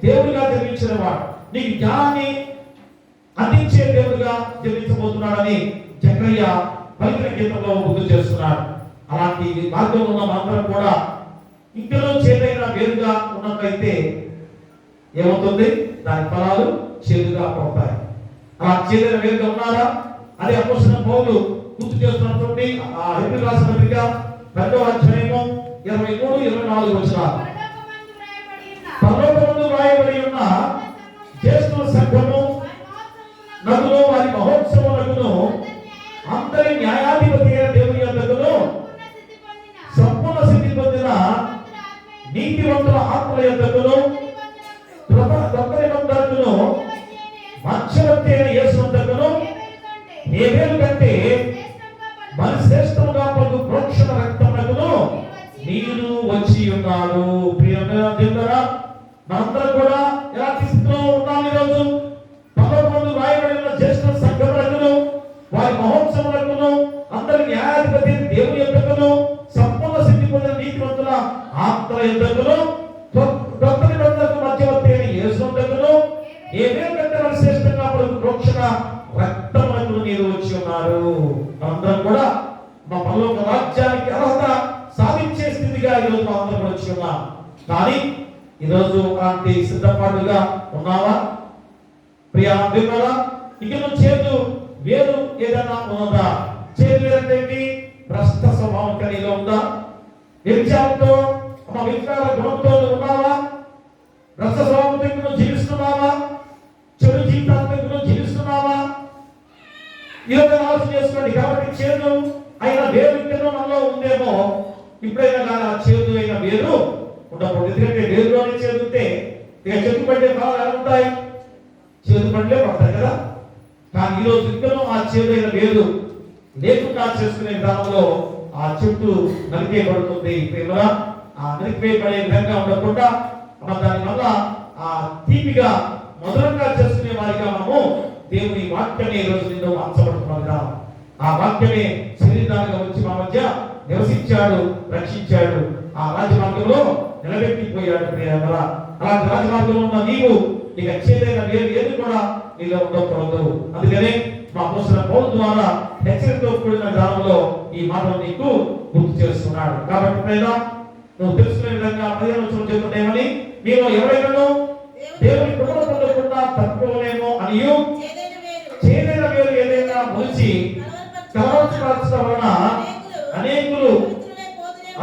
దేవుడిగా జన్మించిన వాడు, నీకు జ్ఞానాన్ని అందించే దేవుడిగా జన్మించబోతున్నాడని జకర్యా పలికిన గీతంలో గుర్తు చేస్తున్నాడు. అలాంటి మార్గంలో ఉన్న మనందరం కూడా ఇంకనూ చేదైన వేరుగా ఉన్నట్లయితే ఏమవుతుంది? దాని ఫలాలు చేదుగా పడతాయి. అలా చేదైన వేరుగా ఉన్నారా? అదే అపోస్తలుడైన పౌలు గుర్తు చేస్తున్నటువంటి ఆ హెబ్రీయులకు రాసిన పత్రిక 2వ అధ్యాయము 23-24 వచనాలు. పరలోకమందు వ్రాయబడి ఉన్న జ్యేష్ఠుల సంఘము నగును వారి మహోత్సవములను అందరి న్యాయాధిపతి అయిన దేవుని యొద్దకును సంపూర్ణ సిద్ధి పొందిన నీతివంతుల ఆత్మల యొద్దకును దొంగ నిబంధనకును మధ్యవర్తి అయిన యేసు యొద్దకును హేబేలు కంటే మరి శ్రేష్టముగా పలుకు ప్రోక్షణ రక్తమునకును మీరు వచ్చి ఉన్నారు. ప్రియమైన మనందరం కూడా ఎలాంటి స్థితిలో ఉన్నాం? ఈరోజు పరలోకమందు వ్రాయబడిన జ్యేష్ఠ సంఘములకును వారి మహోత్సవములకును అందరి న్యాయాధిపతి దేవుని యొద్దకును సంపూర్ణ సిద్ధి పొందిన నీతివంతుల ఆత్మల యొద్దకును దొంగ నిబంధనకు మధ్యవర్తి అయిన యేసు యొద్దకును హేబేలు కంటే మరి శ్రేష్టంగా పలుకు ప్రోక్షణ రక్తమునకును మీరు వచ్చి ఉన్నారు. అందరం కూడా మా పరలోక రాజ్యానికి అర్హత సాధించే స్థితిగా ఈరోజు అందరం కూడా వచ్చి ఉన్నాం. కానీ ఈరోజు అలాంటి సిద్ధపాటుగా ఉన్నావా? ప్రియా దేవుడా, ఇక నువ్వు చేదు వేరు ఏదైనా ఉన్నదా? చేదు వేరంటే భ్రష్ట స్వభావం కలిగి ఉందా? వ్యభిచారంతో వికార గుణంతో ఉన్నావా? భ్రష్ట స్వభావంతో నువ్వు జీవిస్తున్నావా? చెడు జీవితాలతో నువ్వు జీవిస్తున్నావా? ఈరోజు ఆలోచన చేసుకోండి. కాబట్టి చేదు అయిన వేరు ఇంకనో మనలో ఉందేమో. ఇప్పుడైనా కానీ ఆ చేదు అయిన వేరు ఉండకూడదు. ఎందుకంటే వేరులోనే చేదు ఉంటే ఇక చెట్టు పడే ఫలాలు ఎలా ఉంటాయి? చేదు పండ్లే పడతాయి కదా. కానీ ఈరోజు ఇంకనో ఆ చేదు అయిన వేరు లేకుండా చేసుకునే విధానంలో ఆ చెట్టు నరికేయబడుతుంది. ఆ నరికేయబడే విధంగా ఉండకుండా దాని వల్ల ఆ తీపిగా మధురంగా చేసుకునే వారిగా మనము దేవుని వాక్యాన్ని ఈ రోజు నిన్ను మార్చబడుతున్నాం కదా. ఆ వాక్యమే శరీరాలుగా వచ్చి మా మధ్య నివసించాడు, రక్షించాడు, ఆ రాజమార్గంలో నిలబెట్టిపోయాడు. అలాంటి రాజమార్గంలో ఉన్న నీవు ఇక చేదైన వేరు ఏది కూడా నీలో ఉండకూడదు. అందుకనే మా అపోస్తలుడైన పౌలు ద్వారా హెచ్చరికతో కూడిన గ్రామంలో ఈ మాటలు నీకు గుర్తు చేస్తున్నాడు. కాబట్టి ప్రేమ నువ్వు తెలుసుకునే విధంగా 15వ వచనం చెబుతున్నామని నీలో ఎవరైనా దేవుని కృపను పొందకుండా తప్పుకోలేమో అని చేదైన వేరు ఏదైనా మొలిచి కలవరపరచడం వలన అనేకులు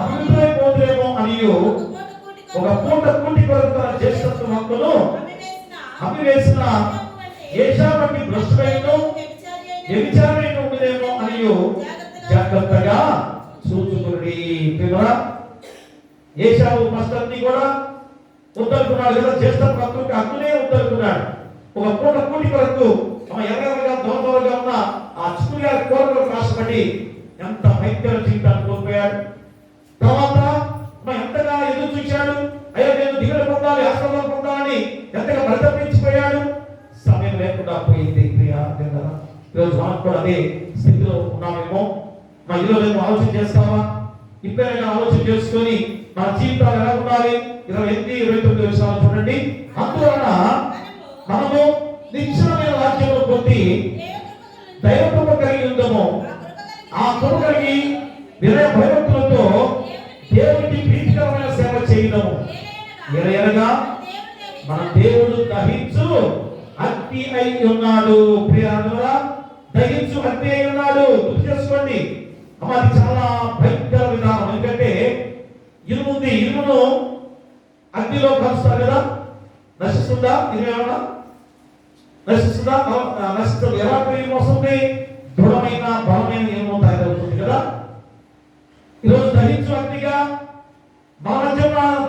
అభివృద్ధైపోతులేమో అని ఒక పూట కూటి కొరకు తన జ్యేష్ఠత్వ హక్కును అమ్మివేసిన ఏషావు వంటి భ్రష్టుడైనను వ్యభిచారైన ఉండేమో అని జాగ్రత్తగా చూచుకుని. ఏషావు మస్తన్ని కూడా ఉద్దరుకున్నాడు కదా, జ్యేష్ఠత్వ హక్కుకి హక్కునే ఉద్దరుకున్నాడు. ఒక పూట కూటి కొరకు ఎర్రగా దొరదొరగా ఉన్న ఆ చిక్కుగా కోరలకు రాష్ట్రపతి ఎంత భయంకర జీవితాన్ని కోల్పోయాడు. తర్వాత ఎంతగా ఎదురు చూశాడు, అయ్యో నేను దిగులు పొందాలి, ఆశ్రమం పొందాలని ఎంతగా పరితపించిపోయాడు. సమయం లేకుండా పోయింది. ఈరోజు మనం కూడా అదే స్థితిలో ఉన్నామేమో. ఈరోజు నేను ఆలోచన చేస్తావా? ఇప్పుడైనా ఆలోచన చేసుకొని మన జీవితాలు ఎలా ఉండాలి? 28-29 విషయాలు చూడండి. అందువలన మనము నిశ్చలమైన వాక్యంలో కొద్ది దైవ కృప కలిగి ఉందాము. ఆ కృప కలిగి వినయ భయభక్తులతో దేవునికి ప్రీతికరమైన సేవ చేయడము. ఎనగా మన దేవుడు దహించు అగ్ని అయి ఉన్నాడు. ప్రియులారా, దహించు అగ్ని అయి ఉన్నాడు. గుర్తు చేసుకోండి. అది చాలా భయంకర విధానం. ఎందుకంటే ఇనుమును అగ్నిలో కలుస్తారు కదా, నశిస్తుందా? ఇనుమేమన్నా నశిస్తుందా? నశిస్తుంది. ఎలా వస్తుంది? దృఢమైన బలమైన ఇనుము తయారవుతుంది కదా. ఈరోజు దహించు అగ్నిగా మన మధ్య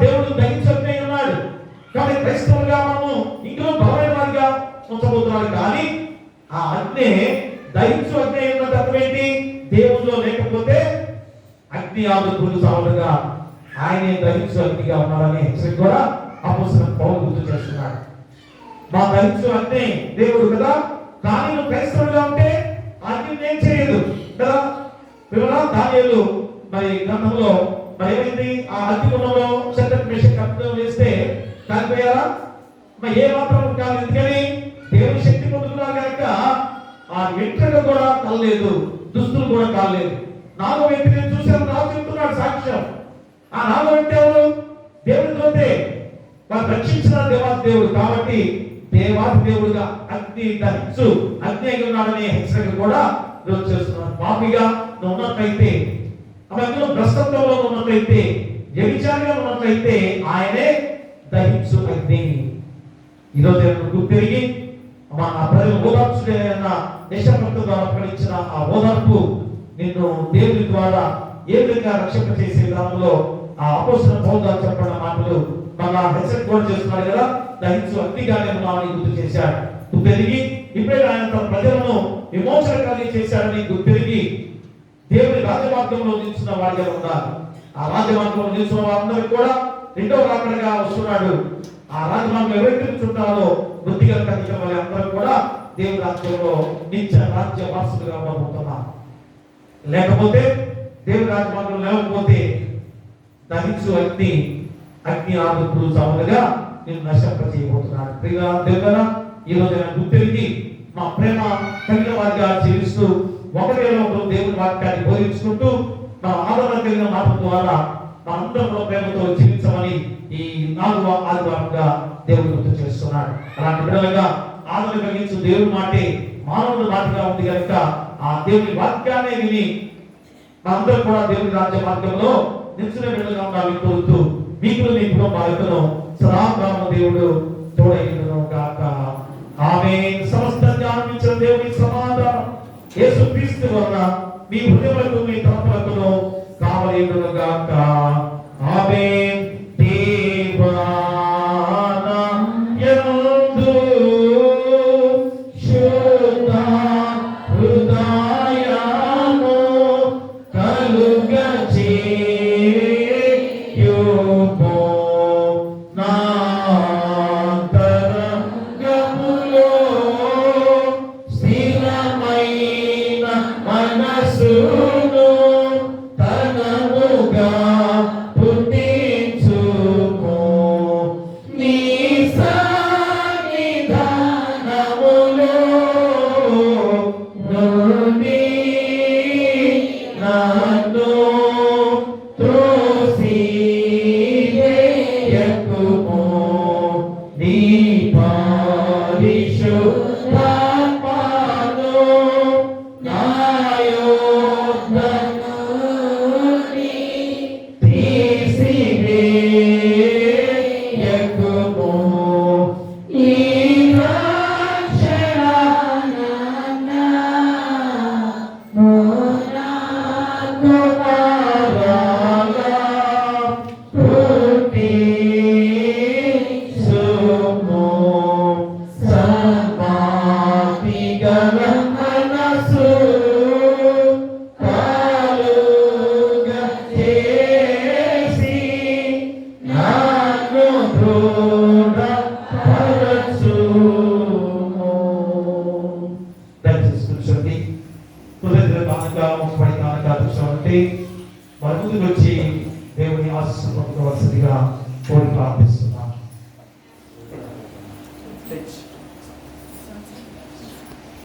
దేవుడు దహించు అగ్ని ఉన్నాడు. కానీ క్రైస్తవులుగా మనము ఇంట్లో బలమైన వారిగా ఉంచబోతున్నాడు. కానీ ఆ అగ్ని దహించు అగ్ని ఉన్నది అర్థమేంటి? దేవుడిలో లేకపోతే అగ్ని ఆదుకులు సావులుగా ఆయనే దహించు అగ్నిగా ఉన్నాడని హెచ్చరిక కూడా అపోస్తలుడు పౌలు గుర్తు చేస్తున్నాడు. మా దహించు అగ్ని దేవుడు కదా, కానీ నువ్వు క్రైస్తవులుగా ఉంటే అగ్ని ఏం చేయదు కదా. దానియేలు గ్రంథంలో ఏమైంది? ఆ అగ్నిగుండంలో శద్రక్ మేషక్ అబ్దెనగోలు వేస్తే కాలిపోయారా? ఏ మాత్రం కాదు. ఎందుకని? దేవుని శక్తి పొందుతున్నారు కనుక ఆ వెంట్రుక కూడా కలలేదు, దుస్తులు కూడా కాలేదు. నాలుగో వ్యక్తి నేను చూశాను, నాకు చెప్తున్నాడు సాక్ష్యం. ఆ నాలుగో వ్యక్తి ఎవరు? దేవుడి తోటే వారు రక్షించిన దేవాది దేవుడు. కాబట్టి దేవాది దేవుడుగా అగ్ని దహించు అగ్ని అయి ఉన్నాడనే హెచ్చరిక కూడా ఈరోజు చేస్తున్నాడు. పాపిగా నువ్వు ఉన్నట్లయితే, అందులో భ్రష్టత్వంలో ఉన్నట్లయితే, వ్యభిచారిగా ఉన్నట్లయితే ఆయనే దహించు అగ్ని. ఈరోజు నువ్వు తిరిగి మన ప్రజలు ఓదార్చున్న దేశభక్తుల ద్వారా ప్రకటించిన ఆ ఓదార్పు నిన్ను దేవుని ద్వారా ఏ విధంగా రక్షణ చేసే విధానంలో ఆ అపోస్తలుడు పౌలు గారు చెప్పిన మాటలు మళ్ళా హెచ్చరిక కూడా చేస్తున్నాడు కదా. దహించు అగ్నిగానే ఉన్నామని గుర్తు చేశాడు. నువ్వు పెరిగి ఇప్పుడే ఆయన తన ప్రజలను విమోచన కలిగి చేశాడని గుర్తు పెరిగి దేవుని రాజమార్గంలో నిల్చున్న వాడిగా ఉండాలి. ఆ రాజమార్గంలో నిల్చున్న వారందరూ కూడా రెండో రాకడగా వస్తున్నాడు. ఆ రాజమార్గం ఎవరైతే నిల్చుంటారో బుద్ధిగా కలిగిన వారి అందరూ కూడా దేవుని రాజ్యంలో నిత్య రాజ్య వారసులుగా ఉండబోతున్నారు. లేకపోతే దేవుని రాజమార్గం లేకపోతే దహించు అగ్ని ఆదుకులు సములుగా నేను నశింప చేయబోతున్నాడు. ప్రియ దేవుడా, ఈ రోజు గుర్తిరిగి మా ప్రేమ కలిగిన వారిగా జీవిస్తూ ఒకరిలో దేవుని వాక్యాన్ని బోధించుకుంటూ మన ఆదరణ కలిగిన మాట ద్వారా మనందరూ ప్రేమతో జీవించమని ఈ 4వ ఆదివారంగా దేవుడు గుర్తు చేస్తున్నాడు. అలాంటి బిడ్డలుగా ఆదరణ కలిగించు దేవుని మాటే మానవుడి మాటగా ఉంది కనుక ఆ దేవుని వాక్యాన్ని విని మనందరూ కూడా దేవుని రాజ్య మార్గంలో నిలిచిన బిడ్డలుగా ఉండాలని కోరుతూ మీకు మీ కుటుంబాలను సదాకాల దేవుడు తోడైనను గాక. ఆమేన్. సమస్త జ్ఞానమిచ్చిన దేవుని సమాధానం యేసుక్రీస్తు వలన మీ హృదయములకు మీ తలపులకు కావలేను గాక. ఆమేన్. Through sea ఆశీర్వదించవలసిందిగా కోరి ప్రార్థిస్తున్నాం.